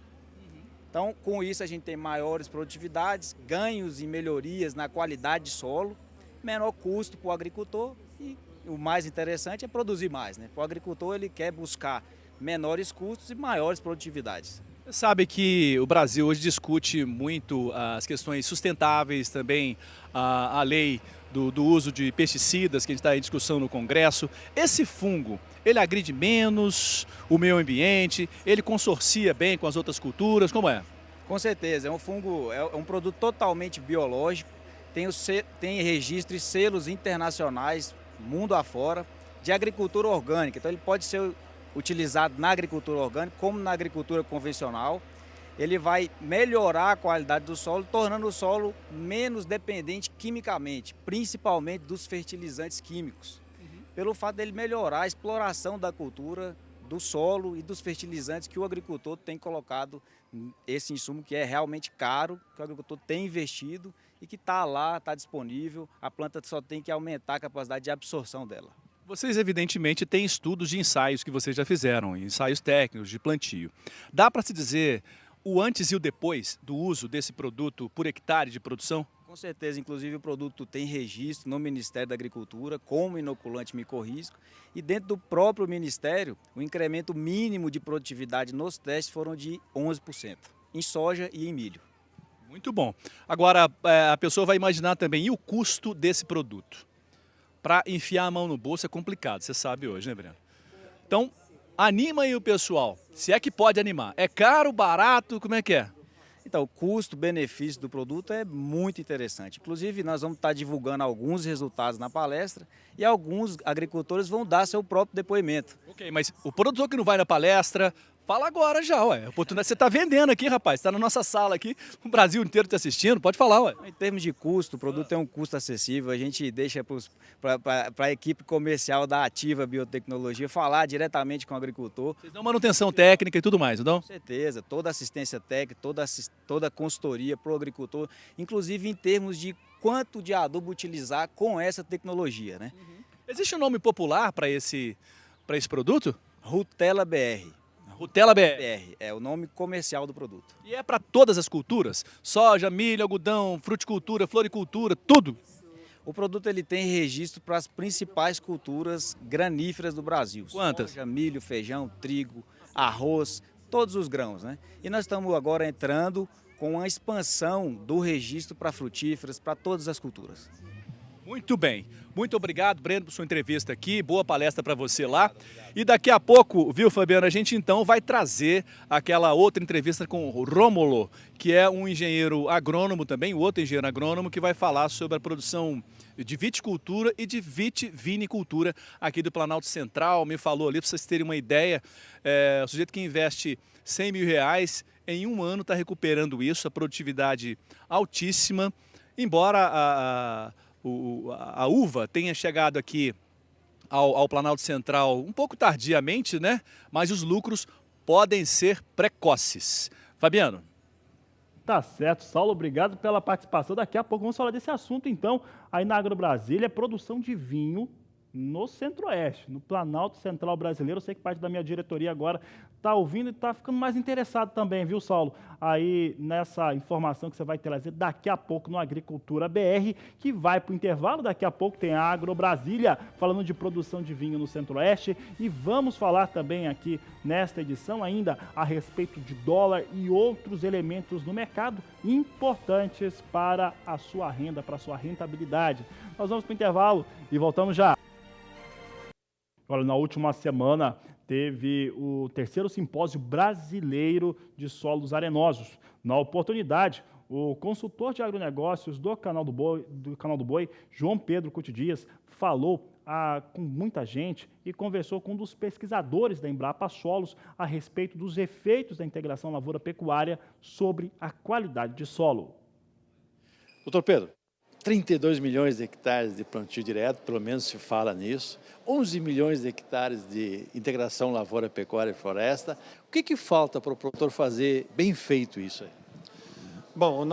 Então, com isso a gente tem maiores produtividades, ganhos e melhorias na qualidade de solo, menor custo para o agricultor e o mais interessante é produzir mais, né? O agricultor ele quer buscar menores custos e maiores produtividades. Você sabe que o Brasil hoje discute muito as questões sustentáveis, também a lei do uso de pesticidas, que a gente está em discussão no Congresso. Esse fungo, ele agride menos o meio ambiente, ele consorcia bem com as outras culturas, como é? Com certeza, é um fungo, é um produto totalmente biológico, tem registro e selos internacionais, mundo afora, de agricultura orgânica. Então ele pode ser utilizado na agricultura orgânica como na agricultura convencional. Ele vai melhorar a qualidade do solo, tornando o solo menos dependente quimicamente, principalmente dos fertilizantes químicos. Pelo fato dele melhorar a exploração da cultura, do solo e dos fertilizantes que o agricultor tem colocado, esse insumo que é realmente caro, que o agricultor tem investido e que está lá, está disponível, a planta só tem que aumentar a capacidade de absorção dela. Vocês, evidentemente, têm estudos de ensaios que vocês já fizeram, ensaios técnicos de plantio. Dá para se dizer o antes e o depois do uso desse produto por hectare de produção? Com certeza, inclusive o produto tem registro no Ministério da Agricultura como inoculante micorrízico e dentro do próprio Ministério o incremento mínimo de produtividade nos testes foram de 11%, em soja e em milho. Muito bom. Agora, a pessoa vai imaginar também, e o custo desse produto? Para enfiar a mão no bolso é complicado, você sabe hoje, né, Breno? Então, anima aí o pessoal, se é que pode animar. É caro, barato, como é que é? Então, o custo-benefício do produto é muito interessante. Inclusive, nós vamos estar divulgando alguns resultados na palestra e alguns agricultores vão dar seu próprio depoimento. Ok, mas o produtor que não vai na palestra, fala agora já, ué. A oportunidade você está vendendo aqui, rapaz. Está na nossa sala aqui, o Brasil inteiro está assistindo, pode falar, ué. Em termos de custo, o produto tem um custo acessível. A gente deixa para a equipe comercial da Ativa Biotecnologia falar diretamente com o agricultor. Vocês dão manutenção técnica e tudo mais, não dão? Com certeza, toda assistência técnica, toda consultoria para o agricultor, inclusive em termos de quanto de adubo utilizar com essa tecnologia, né? Existe um nome popular para esse produto? Rutela BR. Rutela BR. É o nome comercial do produto. E é para todas as culturas? Soja, milho, algodão, fruticultura, floricultura, tudo? O produto ele tem registro para as principais culturas graníferas do Brasil. Quantas? Soja, milho, feijão, trigo, arroz, todos os grãos, né? E nós estamos agora entrando com a expansão do registro para frutíferas, para todas as culturas. Muito bem. Muito obrigado, Breno, por sua entrevista aqui. Boa palestra para você lá. E daqui a pouco, viu, Fabiano, a gente então vai trazer aquela outra entrevista com o Rômulo, que é um engenheiro agrônomo também, outro engenheiro agrônomo, que vai falar sobre a produção de viticultura e de vitivinicultura aqui do Planalto Central. Me falou ali, para vocês terem uma ideia, o sujeito que investe R$100 mil, em um ano está recuperando isso, a produtividade altíssima, embora a uva tenha chegado aqui ao Planalto Central um pouco tardiamente, né? Mas os lucros podem ser precoces. Fabiano. Tá certo, Saulo, obrigado pela participação. Daqui a pouco vamos falar desse assunto, então, aí na Agro Brasília, produção de vinho, no Centro-Oeste, no Planalto Central Brasileiro. Eu sei que parte da minha diretoria agora está ouvindo e está ficando mais interessado também, viu, Saulo? Aí nessa informação que você vai trazer daqui a pouco no Agricultura BR, que vai para o intervalo. Daqui a pouco tem a Agro Brasília falando de produção de vinho no Centro-Oeste, e vamos falar também aqui nesta edição ainda a respeito de dólar e outros elementos no mercado importantes para a sua renda, para a sua rentabilidade. Nós vamos para o intervalo e voltamos já. Olha, na última semana teve o 3º Simpósio Brasileiro de Solos Arenosos. Na oportunidade, o consultor de agronegócios do Canal do Boi, João Pedro Cuti Dias, falou com muita gente e conversou com um dos pesquisadores da Embrapa Solos a respeito dos efeitos da integração lavoura-pecuária sobre a qualidade de solo. Doutor Pedro, 32 milhões de hectares de plantio direto, pelo menos se fala nisso, 11 milhões de hectares de integração lavoura, pecuária e floresta. O que falta para o produtor fazer bem feito isso aí? Bom,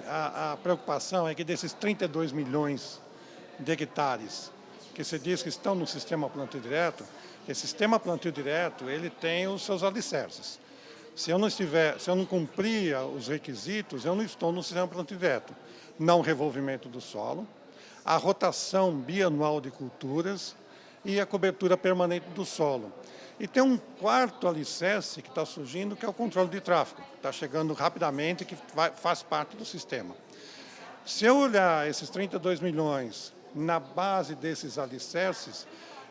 a preocupação é que desses 32 milhões de hectares que se diz que estão no sistema plantio direto, esse sistema plantio direto ele tem os seus alicerces. Se eu não cumprir os requisitos, eu não estou no sistema plantio direto. Não revolvimento do solo, a rotação bianual de culturas e a cobertura permanente do solo. E tem um quarto alicerce que está surgindo, que é o controle de tráfego, que está chegando rapidamente e que faz parte do sistema. Se eu olhar esses 32 milhões na base desses alicerces,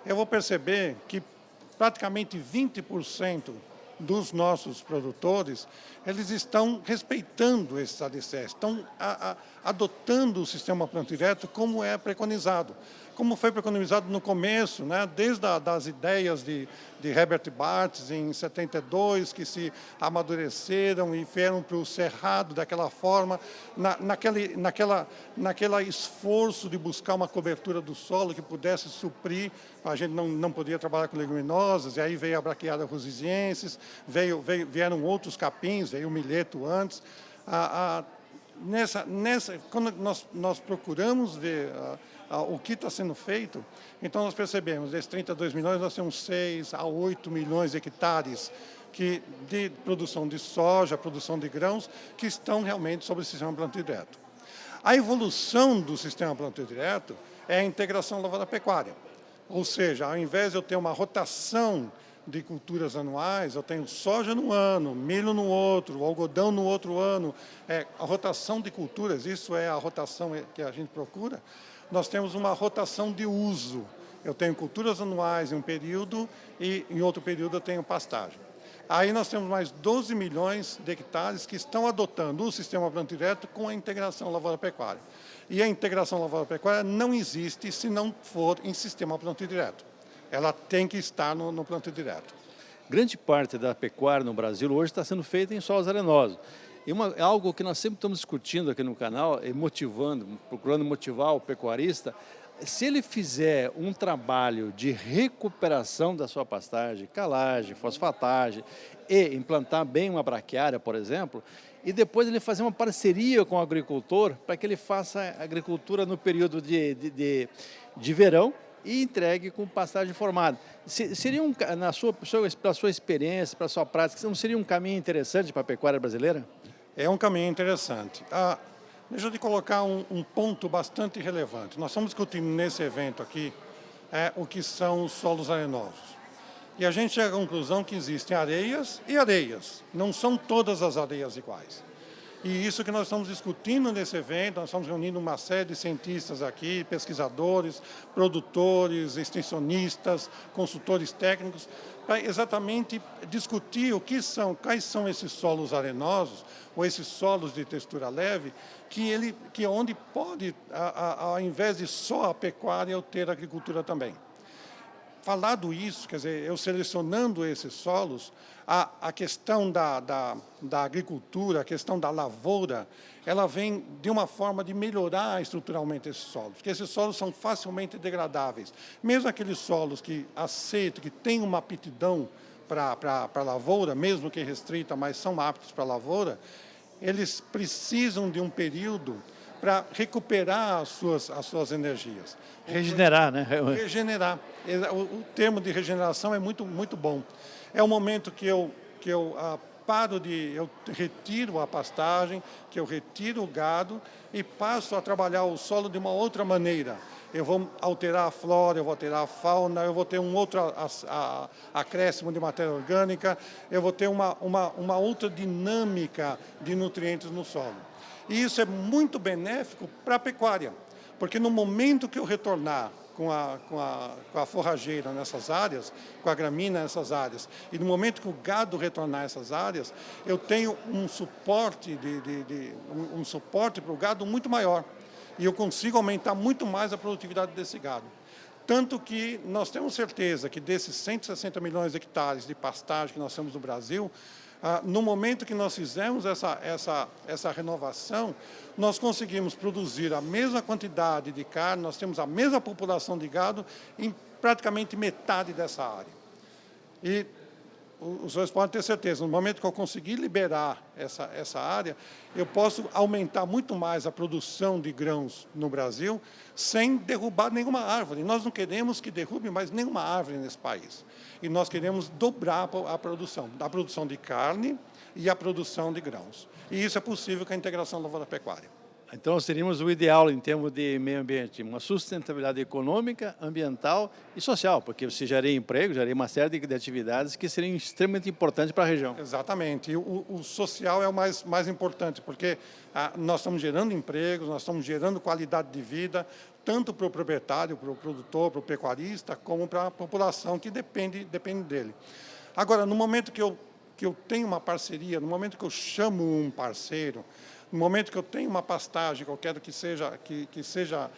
eu vou perceber que praticamente 20% dos nossos produtores, eles estão respeitando esses alicerces, estão adotando o sistema plantio direto como é preconizado. Como foi preconizado no começo, né, desde das ideias de Herbert Bartz em 72, que se amadureceram e vieram para o cerrado daquela forma, naquela esforço de buscar uma cobertura do solo que pudesse suprir. A gente não podia trabalhar com leguminosas, e aí veio a braquiária rosiziensis, vieram outros capins, veio o milheto antes. Quando nós procuramos ver o que está sendo feito, então nós percebemos, desses 32 milhões, nós temos 6 a 8 milhões de hectares de produção de soja, produção de grãos, que estão realmente sobre o sistema plantio direto. A evolução do sistema plantio direto é a integração lavoura-pecuária, ou seja, ao invés de eu ter uma rotação de culturas anuais, eu tenho soja num ano, milho no outro, algodão no outro ano. A rotação de culturas, isso é a rotação que a gente procura. Nós temos uma rotação de uso. Eu tenho culturas anuais em um período e em outro período eu tenho pastagem. Aí nós temos mais 12 milhões de hectares que estão adotando o sistema plantio direto com a integração lavoura-pecuária. E a integração lavoura-pecuária não existe se não for em sistema plantio direto. Ela tem que estar no plantio direto. Grande parte da pecuária no Brasil hoje está sendo feita em solos arenosos. E algo que nós sempre estamos discutindo aqui no canal, procurando motivar o pecuarista, se ele fizer um trabalho de recuperação da sua pastagem, calagem, fosfatagem, e implantar bem uma braquiária, por exemplo, e depois ele fazer uma parceria com o agricultor para que ele faça agricultura no período de verão, e entregue com pastagem formada. Seria pela sua experiência, pela sua prática, não seria um caminho interessante para a pecuária brasileira? É um caminho interessante. Deixa eu te colocar um ponto bastante relevante. Nós estamos discutindo nesse evento aqui o que são os solos arenosos. E a gente chega à conclusão que existem areias e areias. Não são todas as areias iguais. E isso que nós estamos discutindo nesse evento, nós estamos reunindo uma série de cientistas aqui, pesquisadores, produtores, extensionistas, consultores técnicos, para exatamente discutir quais são esses solos arenosos, ou esses solos de textura leve, onde pode, ao invés de só a pecuária, eu ter a agricultura também. Falado isso, quer dizer, eu selecionando esses solos, a questão da agricultura, a questão da lavoura, ela vem de uma forma de melhorar estruturalmente esses solos, porque esses solos são facilmente degradáveis. Mesmo aqueles solos que aceitam, que têm uma aptidão para a lavoura, mesmo que restrita, mas são aptos para a lavoura, eles precisam de um período para recuperar as suas energias. Regenerar, né? Regenerar. O termo de regeneração é muito, muito bom. É o momento que eu retiro a pastagem, que eu retiro o gado e passo a trabalhar o solo de uma outra maneira. Eu vou alterar a flora, eu vou alterar a fauna, eu vou ter um outro acréscimo de matéria orgânica, eu vou ter uma outra dinâmica de nutrientes no solo. E isso é muito benéfico para a pecuária, porque no momento que eu retornar com a forrageira nessas áreas, com a gramínea nessas áreas, e no momento que o gado retornar a essas áreas, eu tenho um suporte um suporte para o gado muito maior, e eu consigo aumentar muito mais a produtividade desse gado. Tanto que nós temos certeza que desses 160 milhões de hectares de pastagem que nós temos no Brasil, no momento que nós fizemos essa renovação, nós conseguimos produzir a mesma quantidade de carne, nós temos a mesma população de gado em praticamente metade dessa área. E os senhores podem ter certeza, no momento que eu conseguir liberar essa área, eu posso aumentar muito mais a produção de grãos no Brasil sem derrubar nenhuma árvore. Nós não queremos que derrube mais nenhuma árvore nesse país. E nós queremos dobrar a produção de carne e a produção de grãos. E isso é possível com a integração lavoura-pecuária. Então, seríamos o ideal em termos de meio ambiente, uma sustentabilidade econômica, ambiental e social, porque você geraria emprego, geraria uma série de atividades que seriam extremamente importantes para a região. Exatamente. E o social é o mais importante, porque nós estamos gerando empregos, nós estamos gerando qualidade de vida, tanto para o proprietário, para o produtor, para o pecuarista, como para a população que depende dele. Agora, no momento que eu tenho uma parceria, no momento que eu chamo um parceiro, no momento que eu tenho uma pastagem que eu quero que seja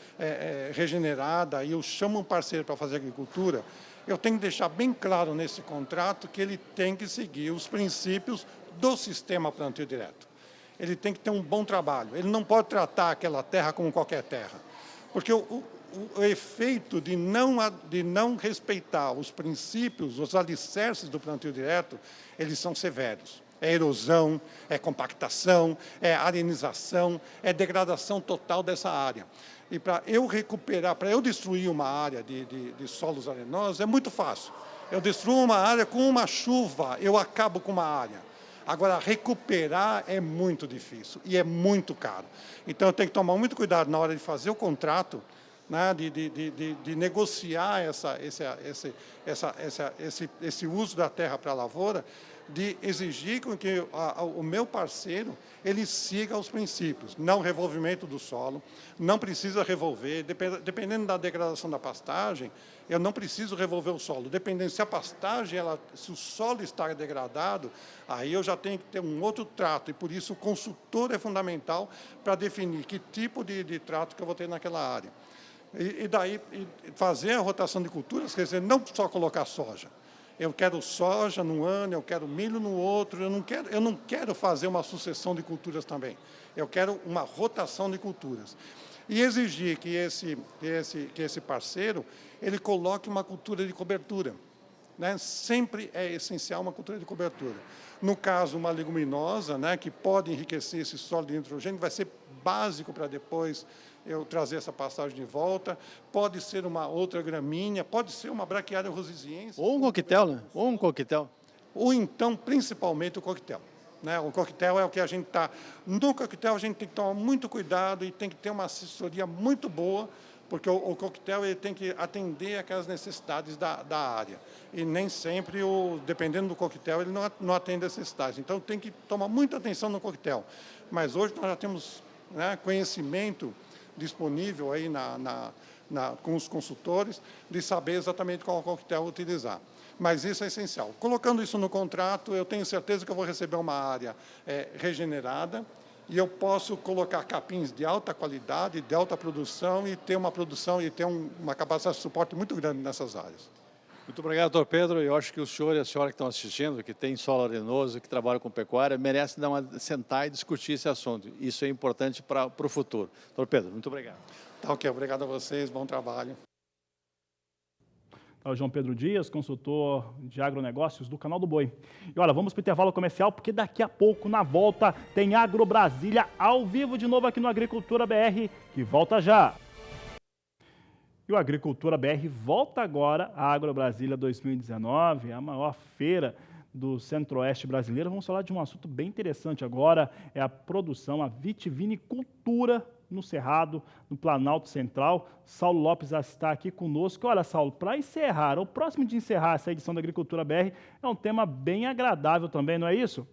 regenerada e eu chamo um parceiro para fazer agricultura, eu tenho que deixar bem claro nesse contrato que ele tem que seguir os princípios do sistema plantio direto. Ele tem que ter um bom trabalho, ele não pode tratar aquela terra como qualquer terra, porque o efeito de não respeitar os princípios, os alicerces do plantio direto, eles são severos. É erosão, é compactação, é arenização, é degradação total dessa área. E para eu recuperar, para eu destruir uma área de solos arenosos, é muito fácil. Eu destruo uma área com uma chuva, eu acabo com uma área. Agora, recuperar é muito difícil e é muito caro. Então, eu tenho que tomar muito cuidado na hora de fazer o contrato, né, de negociar esse uso da terra para a lavoura, de exigir que o meu parceiro ele siga os princípios, não revolvimento do solo, não precisa revolver, dependendo da degradação da pastagem, eu não preciso revolver o solo, dependendo se a pastagem, se o solo está degradado, aí eu já tenho que ter um outro trato, e por isso o consultor é fundamental para definir que tipo de trato que eu vou ter naquela área. E daí fazer a rotação de culturas, quer dizer, não só colocar soja. Eu quero soja num ano, eu quero milho no outro, eu não quero fazer uma sucessão de culturas também. Eu quero uma rotação de culturas. E exigir que esse parceiro ele coloque uma cultura de cobertura. Né? Sempre é essencial uma cultura de cobertura. No caso, uma leguminosa, né, que pode enriquecer esse solo de nitrogênio, vai ser básico para depois eu trazer essa pastagem de volta, pode ser uma outra gramínea, pode ser uma braquiária rosiziense. Ou um coquetel, né? Ou um coquetel. Ou então, principalmente, o coquetel. Né? O coquetel é o que a gente está... No coquetel, a gente tem que tomar muito cuidado e tem que ter uma assessoria muito boa, porque o coquetel ele tem que atender aquelas necessidades da área. E nem sempre, dependendo do coquetel, ele não atende as necessidades. Então, tem que tomar muita atenção no coquetel. Mas hoje nós já temos, né, conhecimento disponível aí com os consultores de saber exatamente qual coquetel utilizar. Mas isso é essencial. Colocando isso no contrato, eu tenho certeza que eu vou receber uma área regenerada e eu posso colocar capins de alta qualidade, de alta produção e ter uma produção e ter uma capacidade de suporte muito grande nessas áreas. Muito obrigado, doutor Pedro. Eu acho que o senhor e a senhora que estão assistindo, que tem solo arenoso, que trabalham com pecuária, merecem sentar e discutir esse assunto. Isso é importante para o futuro. Doutor Pedro, muito obrigado. Tá ok, obrigado a vocês, bom trabalho. É o João Pedro Dias, consultor de agronegócios do Canal do Boi. E olha, vamos para o intervalo comercial, porque daqui a pouco, na volta, tem Agro Brasília ao vivo de novo aqui no Agricultura BR, que volta já. E o Agricultura BR volta agora à Agro Brasília 2019, a maior feira do Centro-Oeste brasileiro. Vamos falar de um assunto bem interessante agora, é a produção, a vitivinicultura no Cerrado, no Planalto Central. Saulo Lopes já está aqui conosco. Olha, Saulo, para encerrar, ou próximo de encerrar essa edição da Agricultura BR, é um tema bem agradável também, não é isso?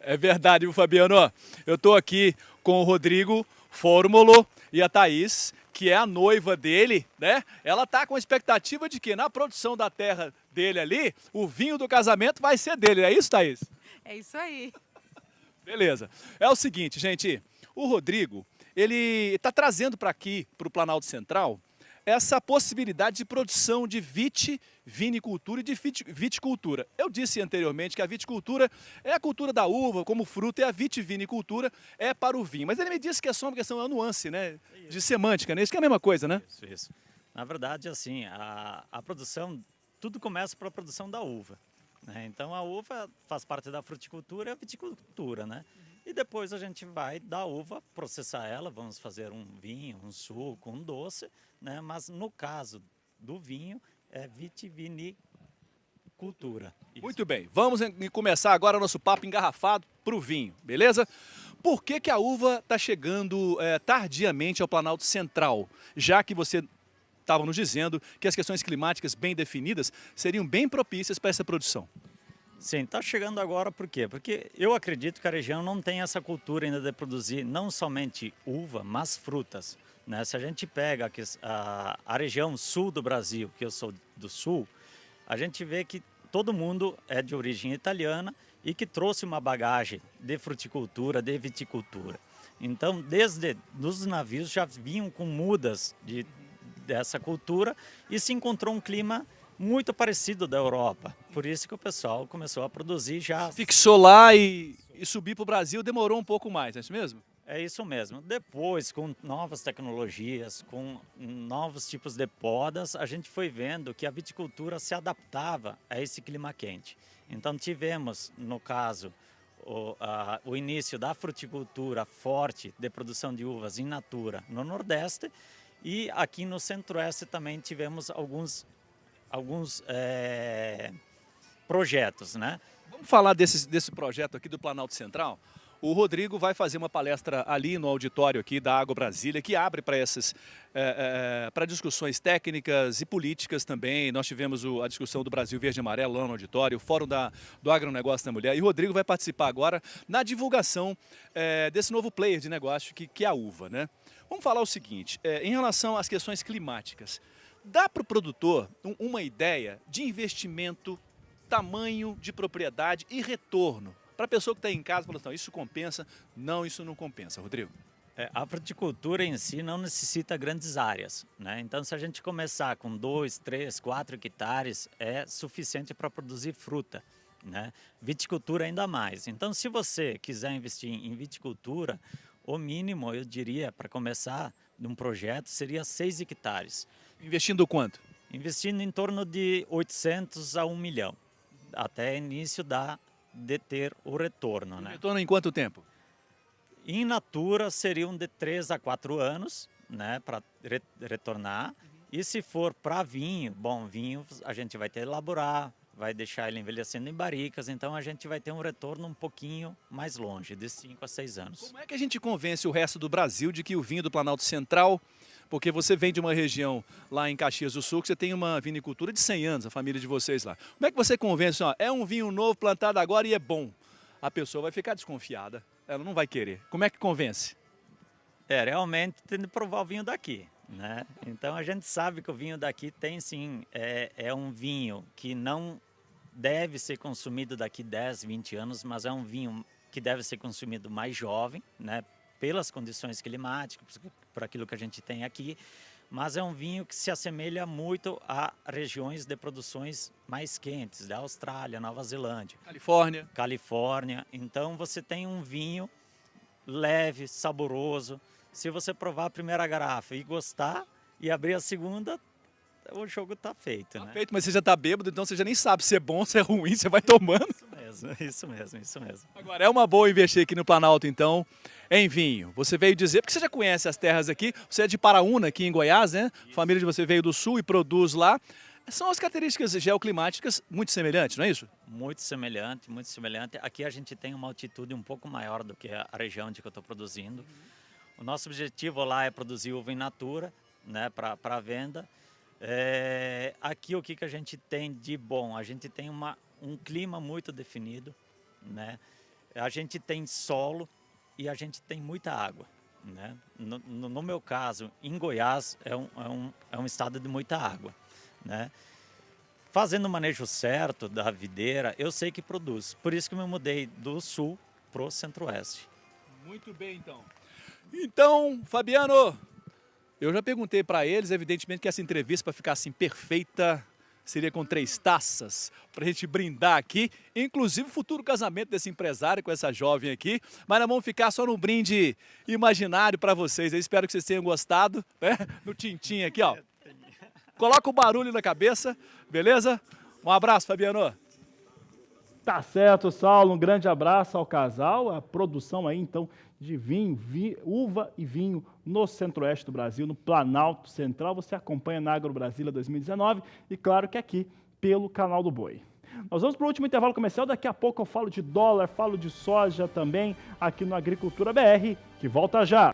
É verdade, viu, Fabiano? Eu estou aqui com o Rodrigo Fórmulo e a Thaís, que é a noiva dele, né? Ela tá com a expectativa de que na produção da terra dele ali, o vinho do casamento vai ser dele, é isso, Thaís? É isso aí. Beleza. É o seguinte, gente, o Rodrigo, ele está trazendo para aqui, para o Planalto Central, essa possibilidade de produção de vitivinicultura e de viticultura. Eu disse anteriormente que a viticultura é a cultura da uva como fruta e a vitivinicultura é para o vinho. Mas ele me disse que é só uma questão, uma nuance, né? De semântica, né? Isso que é a mesma coisa, né? Isso. Na verdade, assim, a produção, tudo começa pela produção da uva, né? Então a uva faz parte da fruticultura e a viticultura, né? E depois a gente vai da uva, processar ela, vamos fazer um vinho, um suco, um doce, né? Mas no caso do vinho, é vitivinicultura. Isso. Muito bem, vamos começar agora o nosso papo engarrafado para o vinho, beleza? Por que a uva está chegando tardiamente ao Planalto Central, já que você estava nos dizendo que as questões climáticas bem definidas seriam bem propícias para essa produção? Sim, está chegando agora por quê? Porque eu acredito que a região não tem essa cultura ainda de produzir não somente uva, mas frutas, né? Se a gente pega a região sul do Brasil, que eu sou do sul, a gente vê que todo mundo é de origem italiana e que trouxe uma bagagem de fruticultura, de viticultura. Então, desde os navios já vinham com mudas dessa cultura e se encontrou um clima muito parecido da Europa. Por isso que o pessoal começou a produzir já. Fixou lá e subir para o Brasil demorou um pouco mais, é isso mesmo? É isso mesmo. Depois, com novas tecnologias, com novos tipos de podas, a gente foi vendo que a viticultura se adaptava a esse clima quente. Então tivemos, no caso, o início da fruticultura forte de produção de uvas in natura no Nordeste, e aqui no Centro-Oeste também tivemos alguns projetos, né? Vamos falar desse projeto aqui do Planalto Central? O Rodrigo vai fazer uma palestra ali no auditório aqui da Agro Brasília, que abre para para discussões técnicas e políticas também. Nós tivemos a discussão do Brasil Verde e Amarelo lá no auditório, o Fórum do Agronegócio da Mulher. E o Rodrigo vai participar agora na divulgação desse novo player de negócio que é a uva, né? Vamos falar o seguinte, em relação às questões climáticas, dá para o produtor uma ideia de investimento, tamanho de propriedade e retorno? Para a pessoa que está em casa, falando assim, isso compensa? Não, isso não compensa. Rodrigo? A fruticultura em si não necessita grandes áreas, né? Então, se a gente começar com 2, 3, 4 hectares, é suficiente para produzir fruta, né? Viticultura ainda mais. Então, se você quiser investir em viticultura, o mínimo, eu diria, para começar num projeto, seria 6 hectares. Investindo quanto? Investindo em torno de 800 a 1 milhão, até início de ter o retorno, né? Retorno em quanto tempo? In natura seriam de 3 a 4 anos, né, para retornar. E se for para vinho, bom, vinho a gente vai ter que elaborar, vai deixar ele envelhecendo em barricas, então a gente vai ter um retorno um pouquinho mais longe, de 5 a 6 anos. Como é que a gente convence o resto do Brasil de que o vinho do Planalto Central, porque você vem de uma região lá em Caxias do Sul, que você tem uma vinicultura de 100 anos, a família de vocês lá. Como é que você convence, ó, é um vinho novo plantado agora e é bom? A pessoa vai ficar desconfiada, ela não vai querer. Como é que convence? Realmente tem de provar o vinho daqui, né? Então a gente sabe que o vinho daqui tem sim, é um vinho que não deve ser consumido daqui 10, 20 anos, mas é um vinho que deve ser consumido mais jovem, né? Pelas condições climáticas, por aquilo que a gente tem aqui, mas é um vinho que se assemelha muito a regiões de produções mais quentes, da Austrália, Nova Zelândia. Califórnia. Então você tem um vinho leve, saboroso, Se você provar a primeira garrafa e gostar e abrir a segunda, o jogo tá feito, né? Tá feito, mas você já tá bêbado, então você já nem sabe se é bom, se é ruim, você vai tomando. Isso mesmo. Agora, é uma boa investir aqui no Planalto, então, em vinho. Você veio dizer, porque você já conhece as terras aqui, você é de Paraúna, aqui em Goiás, né? A família de você veio do sul e produz lá. São as características geoclimáticas muito semelhantes, não é isso? Muito semelhante. Aqui a gente tem uma altitude um pouco maior do que a região onde eu estou produzindo. O nosso objetivo lá é produzir uva in natura, né, para venda. Aqui o que a gente tem de bom? A gente tem um clima muito definido, né? A gente tem solo e a gente tem muita água, né? No meu caso, em Goiás, é um estado de muita água, né? Fazendo o manejo certo da videira, eu sei que produz. Por isso que eu me mudei do sul para o centro-oeste. Muito bem, então. Então, Fabiano, eu já perguntei para eles, evidentemente que essa entrevista, para ficar assim perfeita, seria com 3 taças, para a gente brindar aqui, inclusive o futuro casamento desse empresário com essa jovem aqui, mas nós vamos ficar só no brinde imaginário para vocês. Eu espero que vocês tenham gostado, né? No tintim aqui, ó. Coloca o barulho na cabeça, beleza? Um abraço, Fabiano. Tá certo, Saulo, um grande abraço ao casal, a produção aí então de vinho, uva e vinho no centro-oeste do Brasil, no Planalto Central. Você acompanha na Agro Brasília 2019 e claro que aqui pelo Canal do Boi. Nós vamos para o último intervalo comercial, daqui a pouco eu falo de dólar, falo de soja também aqui no Agricultura BR, que volta já.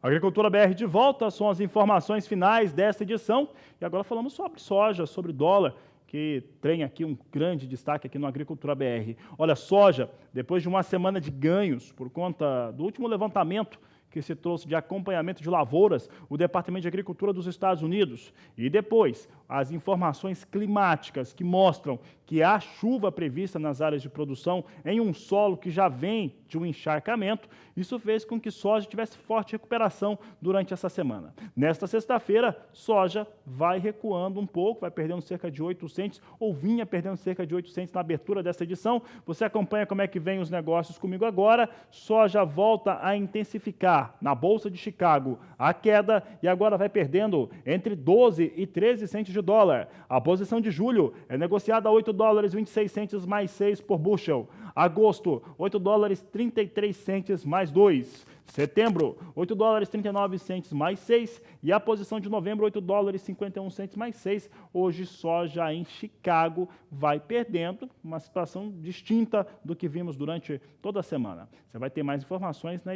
Agricultura BR de volta, são as informações finais desta edição e agora falamos sobre soja, sobre dólar, que tem aqui um grande destaque aqui no Agricultura BR. Olha, soja, depois de uma semana de ganhos por conta do último levantamento que se trouxe de acompanhamento de lavouras, o Departamento de Agricultura dos Estados Unidos, e depois as informações climáticas que mostram que há chuva prevista nas áreas de produção em um solo que já vem de um encharcamento, isso fez com que soja tivesse forte recuperação durante essa semana. Nesta sexta-feira, soja vai recuando um pouco, vai perdendo cerca de 8 centes, ou vinha perdendo cerca de 8 centes na abertura dessa edição. Você acompanha como é que vem os negócios comigo agora. Soja volta a intensificar na Bolsa de Chicago a queda e agora vai perdendo entre 12 e 13 centes de dólar. A posição de julho é negociada a 8 dólares 26 centes mais 6 por bushel. Agosto, 8 dólares 33 centes mais 2. Setembro, 8 dólares 39 centes mais 6. E a posição de novembro, 8 dólares 51 centes mais 6. Hoje, soja em Chicago vai perdendo, uma situação distinta do que vimos durante toda a semana. Você vai ter mais informações na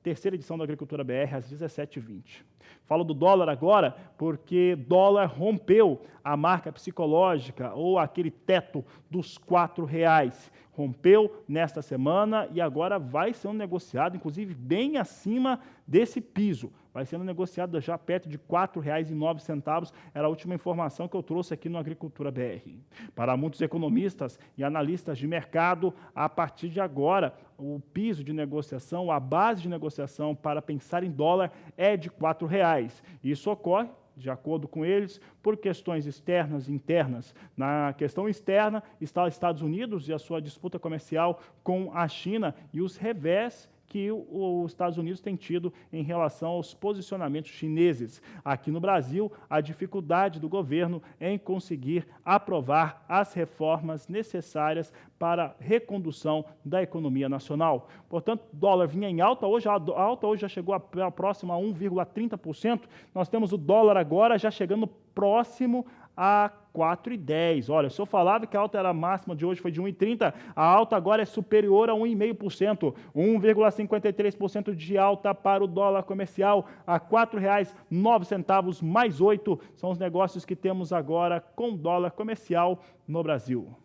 terceira edição da Agricultura BR, às 17h20. Falo do dólar agora porque dólar rompeu a marca psicológica ou aquele teto dos R$4. Rompeu nesta semana e agora vai sendo negociado, inclusive bem acima desse piso. Vai sendo negociado já perto de R$ 4,09, era a última informação que eu trouxe aqui no Agricultura BR. Para muitos economistas e analistas de mercado, a partir de agora, o piso de negociação, a base de negociação para pensar em dólar é de R$ 4,00. Isso ocorre, de acordo com eles, por questões externas e internas. Na questão externa está os Estados Unidos e a sua disputa comercial com a China e os revés que os Estados Unidos têm tido em relação aos posicionamentos chineses. Aqui no Brasil, a dificuldade do governo em conseguir aprovar as reformas necessárias para a recondução da economia nacional. Portanto, o dólar vinha em alta, a alta hoje já chegou próxima a 1,30%. Nós temos o dólar agora já chegando próximo a 4,10. Olha, se eu falava que a alta era máxima de hoje foi de 1,30, a alta agora é superior a 1,5%, 1,53% de alta para o dólar comercial, a R$ 4,09 mais 8, são os negócios que temos agora com dólar comercial no Brasil.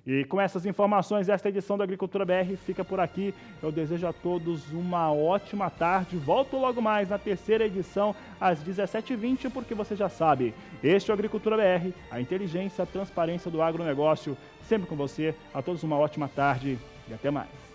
E com essas informações, esta edição da Agricultura BR fica por aqui. Eu desejo a todos uma ótima tarde. Volto logo mais na terceira edição, às 17h20, porque você já sabe, este é o Agricultura BR, a inteligência, a transparência do agronegócio, sempre com você. A todos uma ótima tarde e até mais.